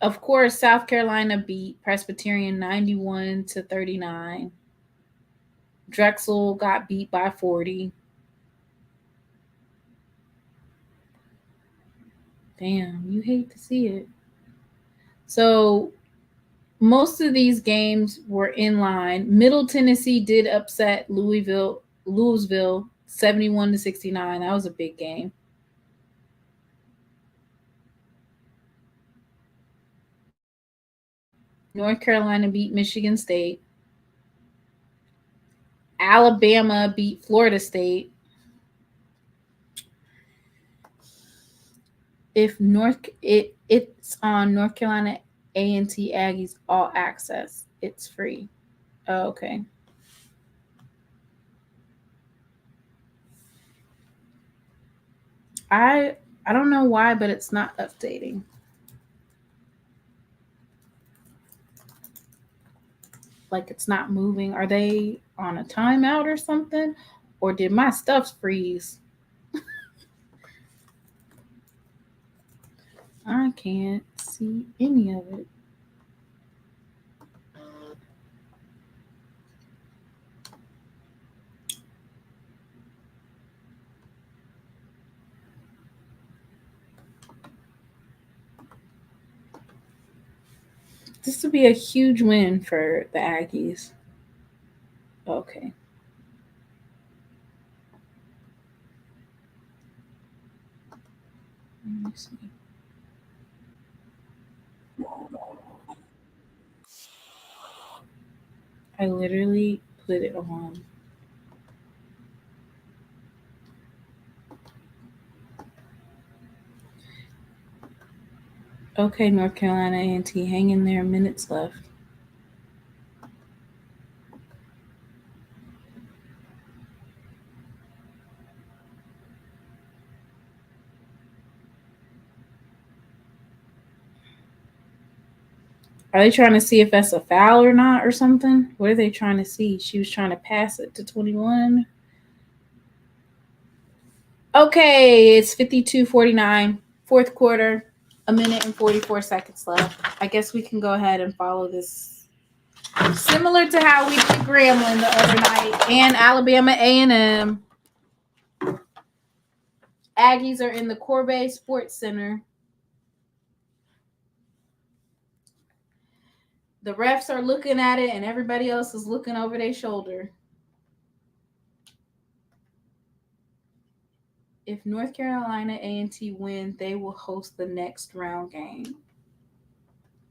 Of course, South Carolina beat Presbyterian 91-39. Drexel got beat by 40. Damn, you hate to see it. So most of these games were in line. Middle Tennessee did upset Louisville 71-69. That was a big game. North Carolina beat Michigan State. Alabama beat Florida State. If it's on North Carolina A&T Aggies All Access. It's free. Oh, okay. I I don't know why, but it's not updating. Like it's not moving. Are they on a timeout or something? Or did my stuff freeze? I can't see any of it. This would be a huge win for the Aggies. Okay. Let me see. I literally put it on. Okay, North Carolina A&T, hang in there. Minutes left. Are they trying to see if that's a foul or not or something? What are they trying to see? She was trying to pass it to 21. Okay, it's 52-49. Fourth quarter, a minute and 44 seconds left. I guess we can go ahead and follow this. Similar to how we did Grambling the other night and Alabama A&M. Aggies are in the Corbett Sports Center. The refs are looking at it and everybody else is looking over their shoulder. If North Carolina A&T win, they will host the next round game.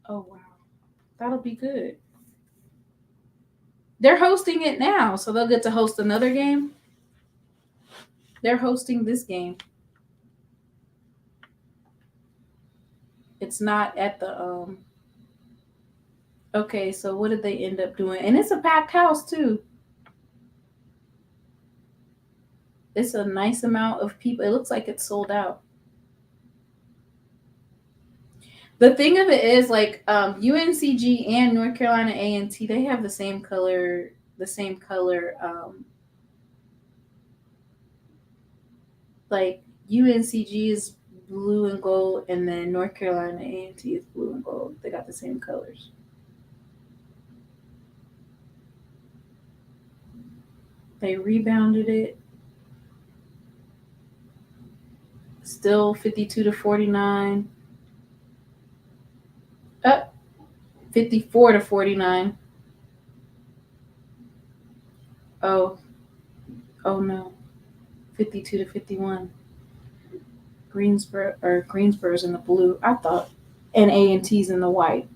Oh, wow. That'll be good. They're hosting it now, so they'll get to host another game. They're hosting this game. It's not at the Okay, so what did they end up doing? And it's a packed house too. It's a nice amount of people. It looks like it's sold out. The thing of it is, like UNCG and North Carolina A&T, they have the same color. Like UNCG is blue and gold, and then North Carolina A&T is blue and gold. They got the same colors. They rebounded it. Still 52-49. Up 54-49. Oh, oh no. 52-51. Greensboro's in the blue. I thought, and A&T's in the white.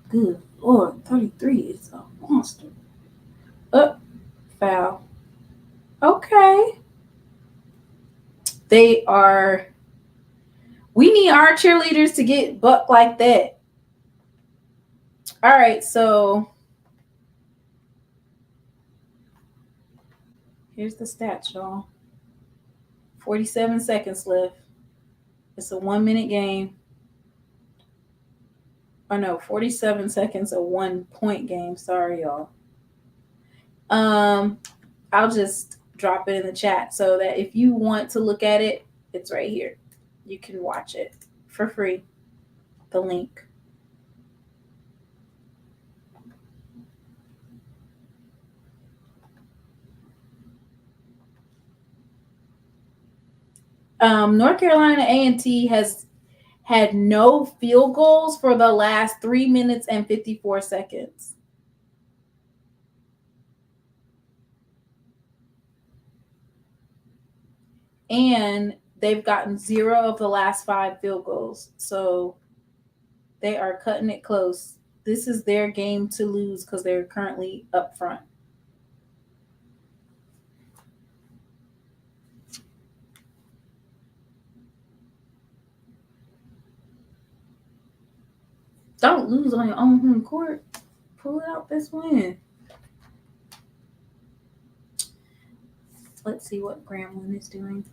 Good Lord, 33 is a monster. Up, foul. Okay. They are. We need our cheerleaders to get buck like that. All right, so here's the stats, y'all. 47 seconds left. It's a 1 minute game. Oh no, 47 seconds, a 1 point game. Sorry, y'all. I'll just drop it in the chat so that if you want to look at it, it's right here. You can watch it for free. The link. North Carolina A&T has had no field goals for the last 3 minutes and 54 seconds. And they've gotten 0 of the last 5 field goals. So they are cutting it close. This is their game to lose because they're currently up front. Don't lose on your own home court. Pull out this win. Let's see what Grambling is doing.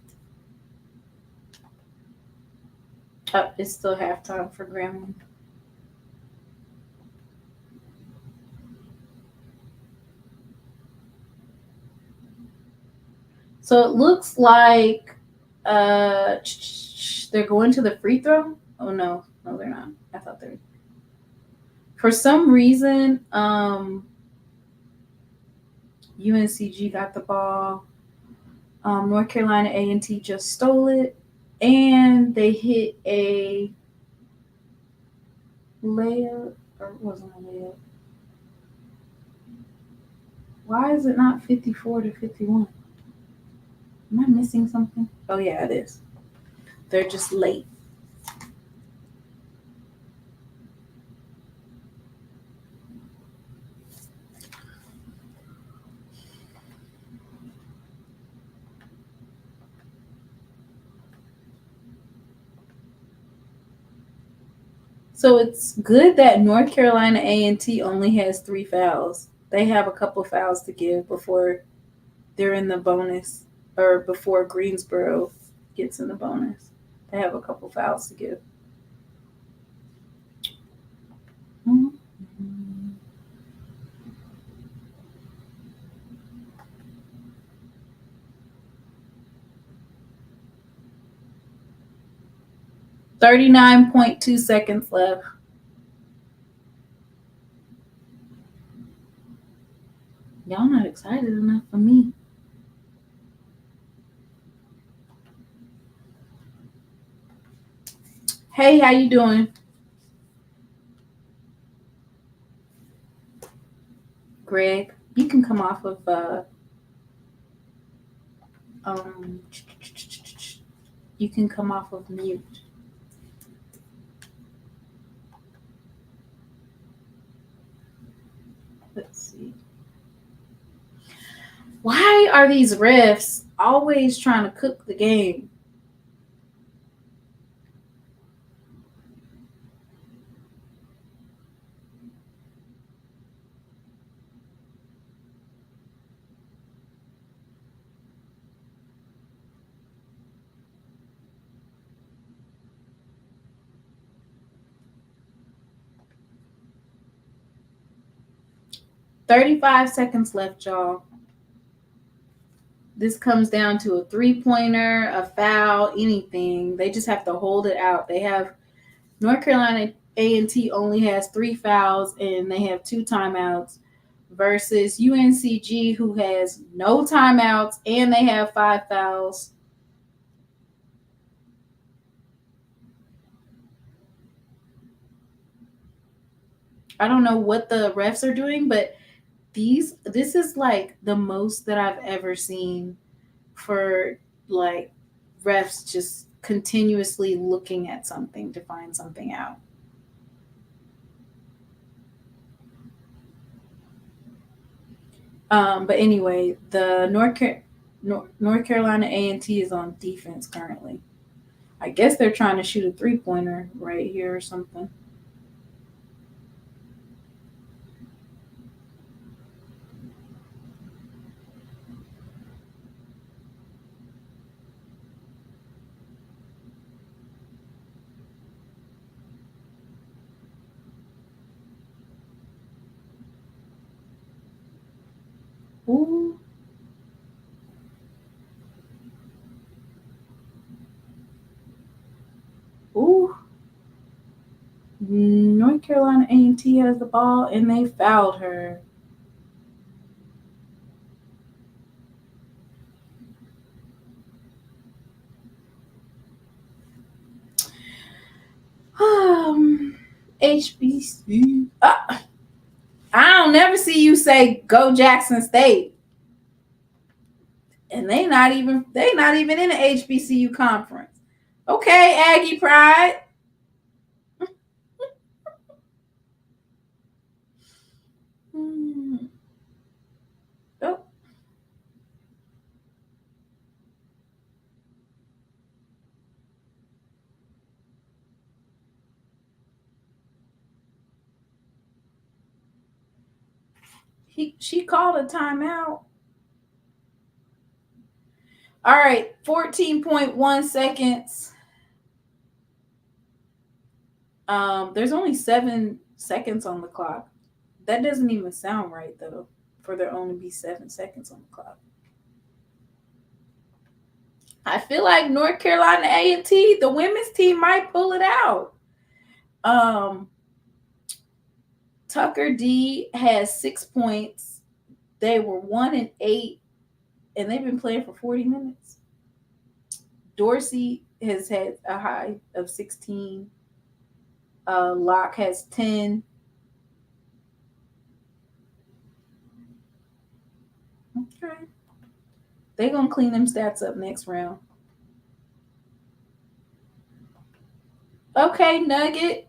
It's still halftime for Grambling. So it looks like they're going to the free throw. Oh no, they're not. I thought they were. For some reason, UNCG got the ball. North Carolina A&T just stole it, and they hit a layup, or it wasn't a layup. Why is it not 54 to 51? Am I missing something? Oh yeah, it is. They're just late. So it's good that North Carolina A&T only has 3 fouls. They have a couple fouls to give before they're in the bonus, or before Greensboro gets in the bonus. They have a couple fouls to give. 39.2 seconds left. Y'all not excited enough for me. Hey, how you doing? Greg, you can come off of you can come off of mute. Let's see. Why are these refs always trying to cook the game? $35 seconds left, y'all. This comes down to a 3-pointer, a foul, anything. They just have to hold it out. They have North Carolina A&T only has 3 fouls and they have 2 timeouts versus UNCG, who has no timeouts and they have 5 fouls. I don't know what the refs are doing, but this is like the most that I've ever seen for like refs just continuously looking at something to find something out. But anyway, the North Carolina A&T is on defense currently. I guess they're trying to shoot a 3-pointer right here or something. Ooh. Ooh. North Carolina A&T has the ball and they fouled her. HBC. I don't never see you say go Jackson State. And they not even in the HBCU conference. Okay, Aggie Pride. Oh, she called a timeout. All right, 14.1 seconds. There's only 7 seconds on the clock. That doesn't even sound right though, for there only be 7 seconds on the clock. I feel like North Carolina A&T, the women's team might pull it out. Tucker D has 6 points. They were 1-8, and they've been playing for 40 minutes. Dorsey has had a high of 16. Locke has 10. Okay. They're going to clean them stats up next round. Okay, Nugget.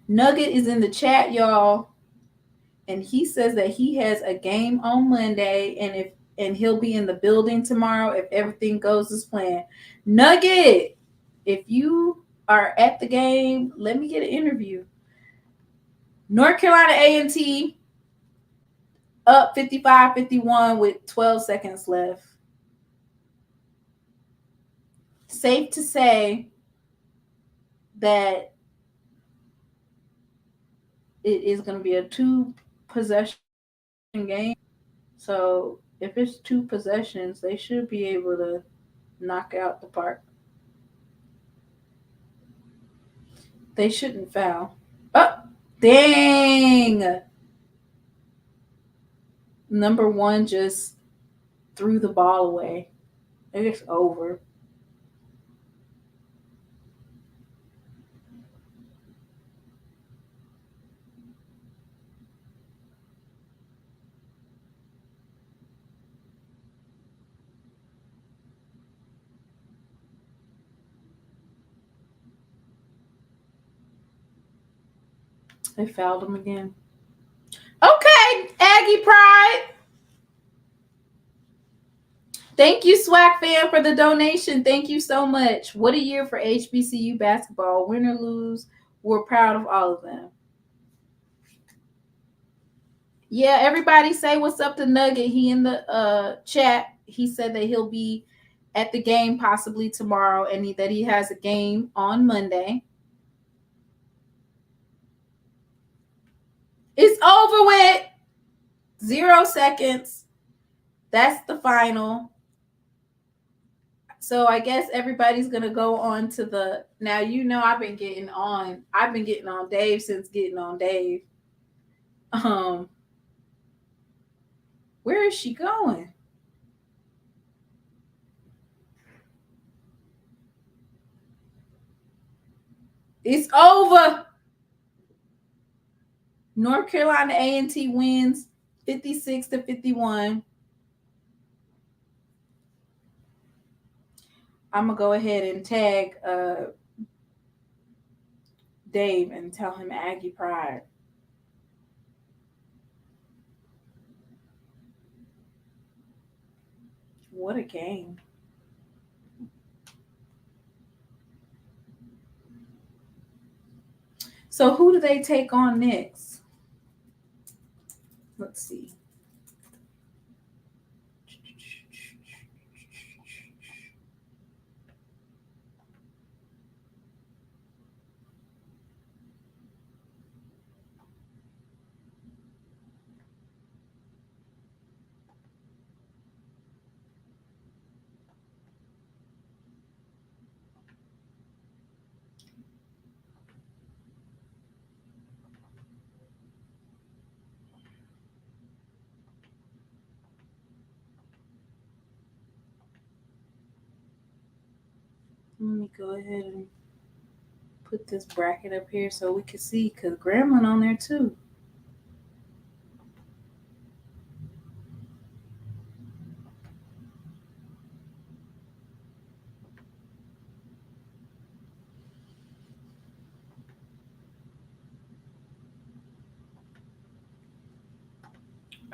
Nugget is in the chat, y'all. And he says that he has a game on Monday, and he'll be in the building tomorrow if everything goes as planned. Nugget, if you are at the game, let me get an interview. North Carolina A&T up 55-51 with 12 seconds left. Safe to say that it is going to be a 2-possession game. So if it's 2 possessions, they should be able to knock out the park. They shouldn't foul. Oh, dang. Number 1 just threw the ball away. It's over. They fouled him again. Okay, Aggie Pride. Thank you, Swag Fan, for the donation. Thank you so much. What a year for HBCU basketball. Win or lose, we're proud of all of them. Yeah, everybody say what's up to Nugget. He in the chat. He said that he'll be at the game possibly tomorrow, and that he has a game on Monday. It's over with. 0 seconds. That's the final. So I guess everybody's gonna go on to the now. I've been getting on Dave since getting on Dave. Where is she going? It's over. North Carolina A&T wins 56-51. I'm gonna go ahead and tag Dave and tell him Aggie Pride. What a game. So who do they take on next? Let's see. Let me go ahead and put this bracket up here so we can see, because Grambling on there too.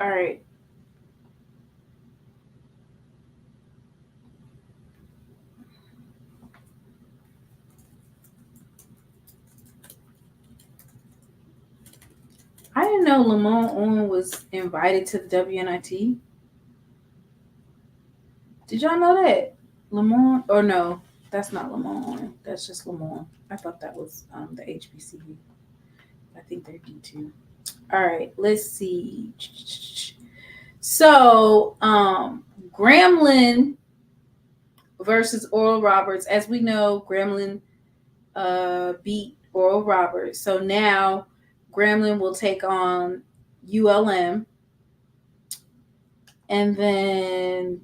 All right. I didn't know Lamont Owen was invited to the WNIT. Did y'all know that? Lamont, or no, that's not Lamont Owen. That's just Lamont. I thought that was the HBCU. I think they're D2. All right, let's see. So, Grambling versus Oral Roberts. As we know, Grambling beat Oral Roberts. So now Grambling will take on ULM. And then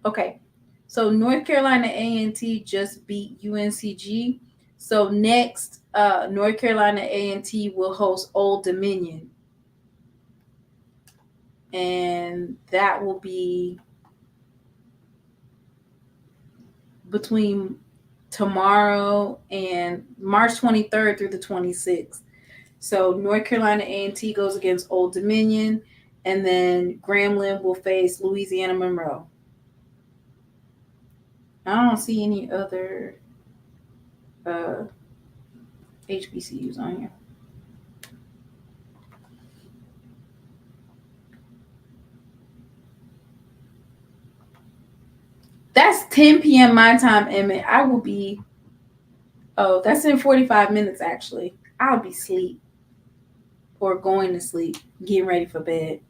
okay. So North Carolina A&T just beat UNCG. So next, North Carolina A&T will host Old Dominion, and that will be between tomorrow and March 23rd through the 26th. So North Carolina A&T goes against Old Dominion, and then Grambling will face Louisiana Monroe. I don't see any other HBCUs on here. That's 10 p.m. my time, Emmett. I will be. Oh, that's in 45 minutes, actually. I'll be asleep or going to sleep, getting ready for bed.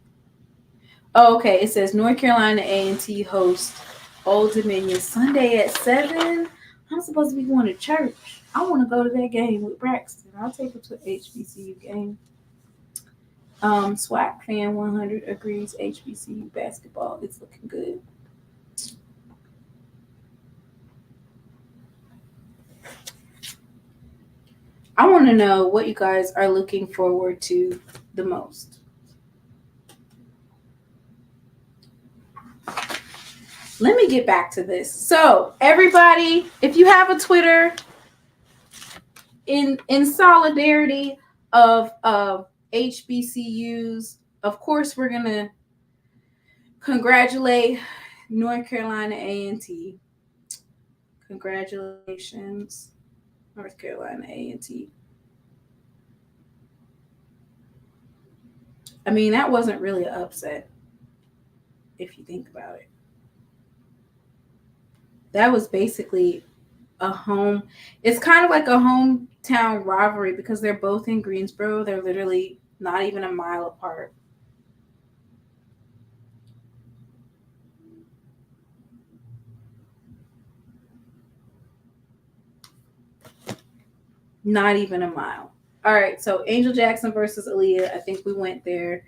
Oh, okay. It says North Carolina A&T hosts Old Dominion Sunday at 7. I'm supposed to be going to church. I want to go to that game with Braxton. I'll take it to an HBCU game. SWAC fan 100 agrees HBCU basketball is looking good. I want to know what you guys are looking forward to the most. Let me get back to this. So, everybody, if you have a Twitter, in solidarity of HBCUs, of course, we're gonna congratulate North Carolina A&T. Congratulations, North Carolina A&T. I mean, that wasn't really an upset, if you think about it. That was basically a home. It's kind of like a hometown rivalry because they're both in Greensboro. They're literally not even a mile apart. Not even a mile. All right, so Angel Jackson versus Aaliyah. I think we went there.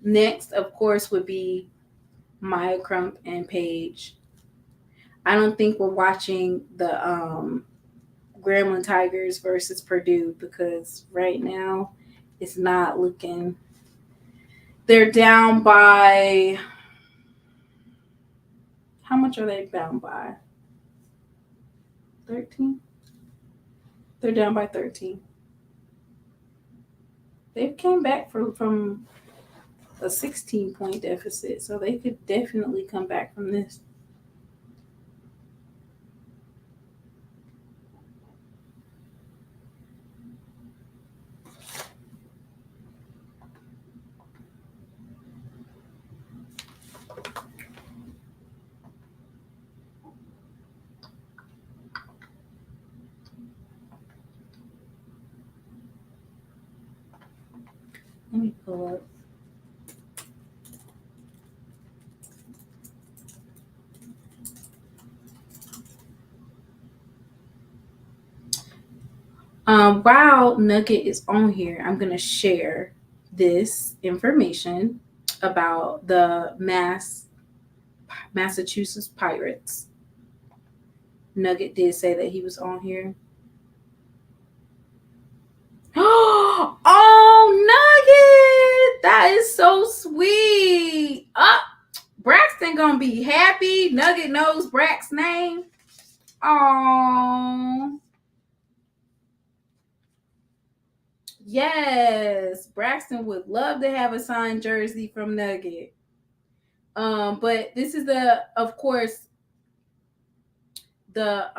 Next, of course, would be Maya Crump and Paige. I don't think we're watching the Grambling Tigers versus Purdue because right now it's not looking. They're down by. How much are they down by? 13? They're down by 13. They came back from a 16-point deficit, so they could definitely come back from this. Let me pull up. While Nugget is on here, I'm going to share this information about the Massachusetts Pirates. Nugget did say that he was on here. Oh, Nugget! That is so sweet. Braxton gonna be happy. Nugget knows Brax's name. Oh, yes. Braxton would love to have a signed jersey from Nugget. But this is of course, the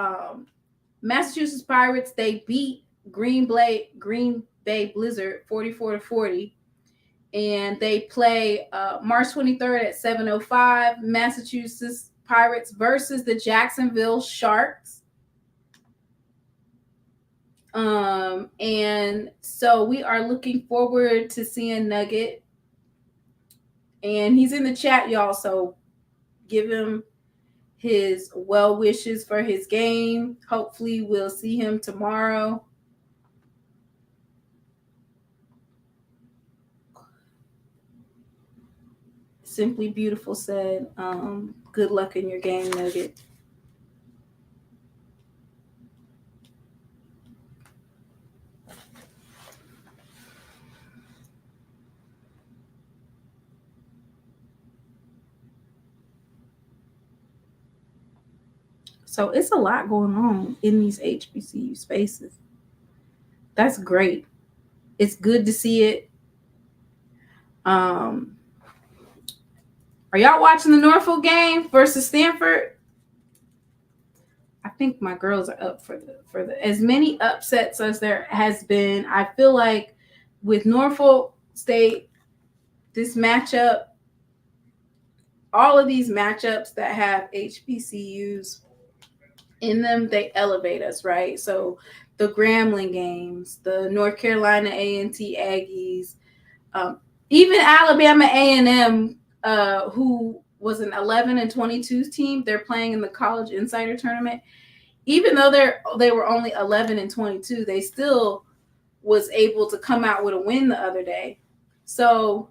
Massachusetts Pirates. They beat Green Bay Blizzard 44-40. And they play March 23rd at 7:05. Massachusetts Pirates versus the Jacksonville Sharks. And so we are looking forward to seeing Nugget. And he's in the chat, y'all. So give him his well wishes for his game. Hopefully, we'll see him tomorrow. Simply Beautiful said, good luck in your game, Nugget. So it's a lot going on in these HBCU spaces. That's great. It's good to see it. Are y'all watching the Norfolk game versus Stanford? I think my girls are up for the as many upsets as there has been. I feel like with Norfolk State, this matchup, all of these matchups that have HBCUs in them, they elevate us, right? So the Grambling games, the North Carolina A&T Aggies, even Alabama A&M, who was an 11-22 team, they're playing in the College Insider Tournament. Even though they were only 11-22, they still was able to come out with a win the other day. So,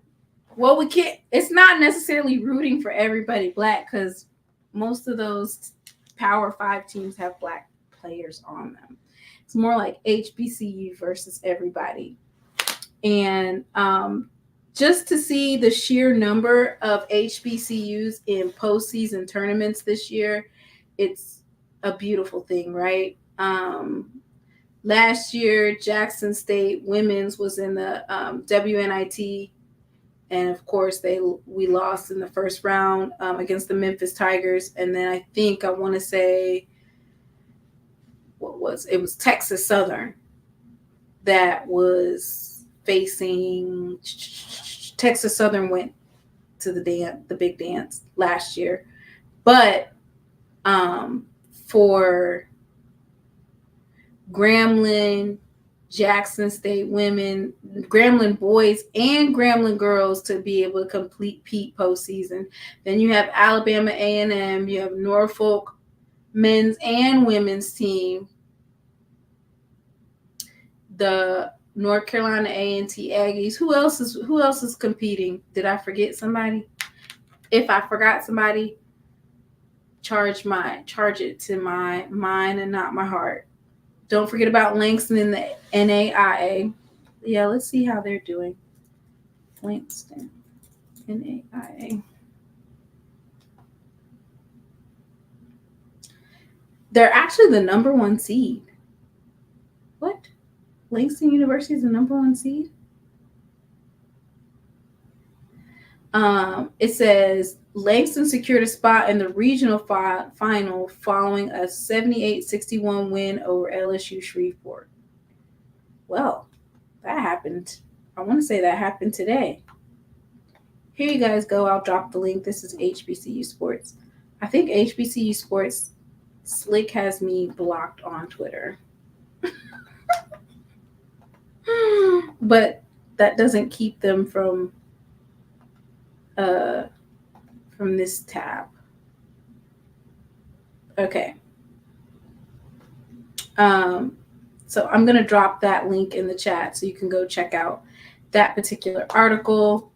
well, we can't. It's not necessarily rooting for everybody black, because most of those Power 5 teams have black players on them. It's more like HBCU versus everybody. And just to see the sheer number of HBCUs in postseason tournaments this year, it's a beautiful thing, right? Last year, Jackson State women's was in the WNIT, and of course, we lost in the first round against the Memphis Tigers. And then I want to say, it was Texas Southern that was facing. Texas Southern went to the big dance last year, but for Grambling, Jackson State women, Grambling boys, and Grambling girls to be able to compete postseason. Then you have Alabama A&M, you have Norfolk men's and women's team, the North Carolina A&T Aggies. Who else is competing? Did I forget somebody? If I forgot somebody, charge it to my mind and not my heart. Don't forget about Langston in the NAIA. Yeah, let's see how they're doing. Langston, NAIA. They're actually the number 1 seed. What? Langston University is the number 1 seed? It says Langston secured a spot in the regional final following a 78-61 win over LSU Shreveport. Well, that happened. I want to say that happened today. Here you guys go. I'll drop the link. This is HBCU Sports. I think HBCU Sports Slick has me blocked on Twitter. But that doesn't keep them from this tab. Okay. So I'm going to drop that link in the chat so you can go check out that particular article.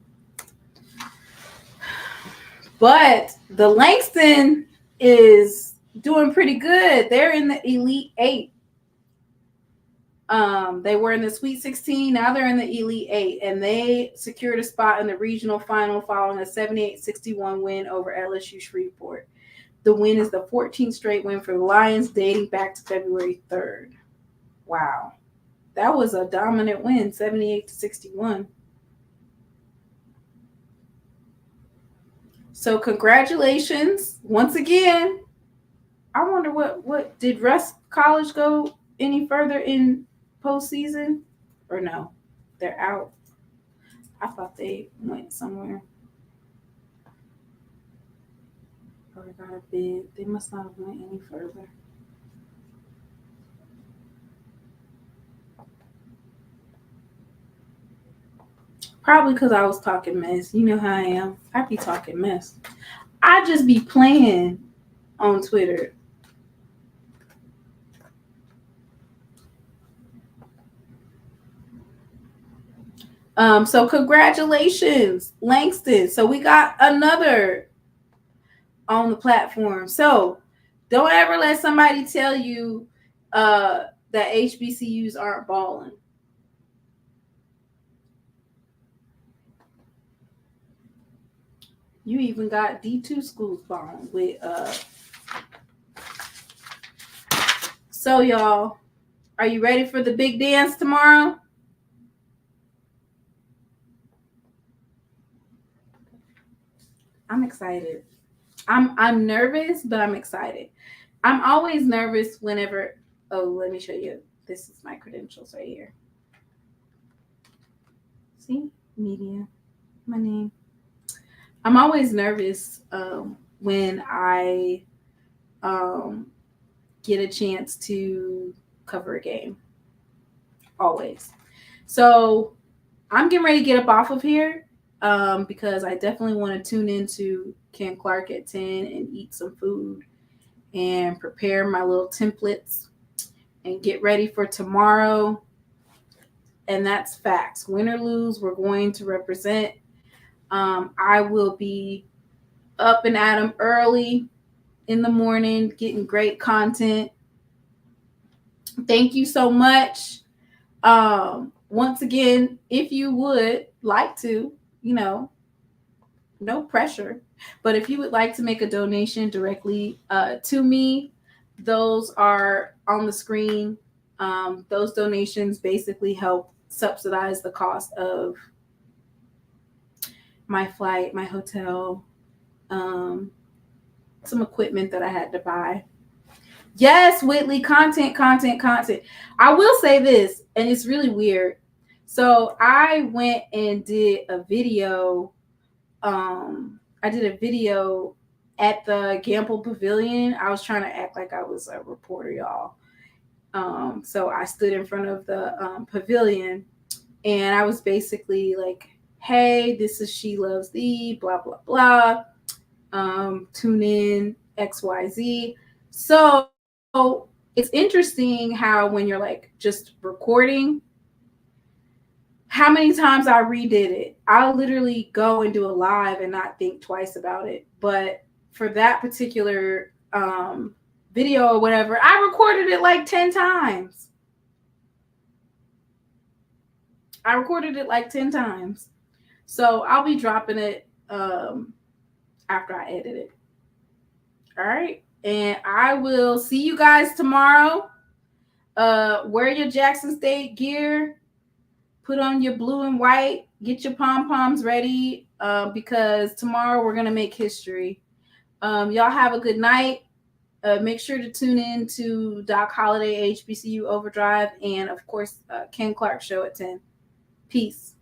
But the Langston is doing pretty good. They're in the Elite 8. They were in the Sweet 16. Now they're in the Elite 8, and they secured a spot in the regional final following a 78-61 win over LSU Shreveport. The win is the 14th straight win for the Lions, dating back to February 3rd. Wow. That was a dominant win, 78-61. So congratulations once again. I wonder what did Russ College go any further in postseason or no? They're out. I thought they went somewhere. Or they got a bid. They must not have went any further. Probably because I was talking mess. You know how I am. I be talking mess. I just be playing on Twitter. So congratulations, Langston. So we got another on the platform. So don't ever let somebody tell you that HBCUs aren't balling. You even got D2 schools balling with So y'all, are you ready for the big dance tomorrow? I'm excited. I'm nervous, but I'm excited. I'm always nervous whenever. Oh, let me show you. This is my credentials right here. See, media, my name. I'm always nervous when I get a chance to cover a game. Always. So I'm getting ready to get up off of here because I definitely want to tune into Ken Clark at 10 and eat some food and prepare my little templates and get ready for tomorrow. And that's facts. Win or lose, we're going to represent. I will be up and at 'em early in the morning, getting great content. Thank you so much. Once again, if you would like to, no pressure, but if you would like to make a donation directly to me, those are on the screen. Those donations basically help subsidize the cost of my flight, my hotel, some equipment that I had to buy. Yes, Whitley, content. I will say this, and it's really weird. So I went and did a video. I did a video at the Gamble Pavilion. I was trying to act like I was a reporter, y'all. So I stood in front of the pavilion, and I was basically like, hey, this is She Loves Thee, blah, blah, blah. Tune in, XYZ. So it's interesting how when you're like just recording, how many times I redid it. I'll literally go and do a live and not think twice about it. But for that particular video or whatever, I recorded it like 10 times. So I'll be dropping it after I edit it. All right. And I will see you guys tomorrow. Wear your Jackson State gear. Put on your blue and white. Get your pom-poms ready because tomorrow we're going to make history. Y'all have a good night. Make sure to tune in to Doc Holliday HBCU Overdrive and, of course, Ken Clark Show at 10. Peace.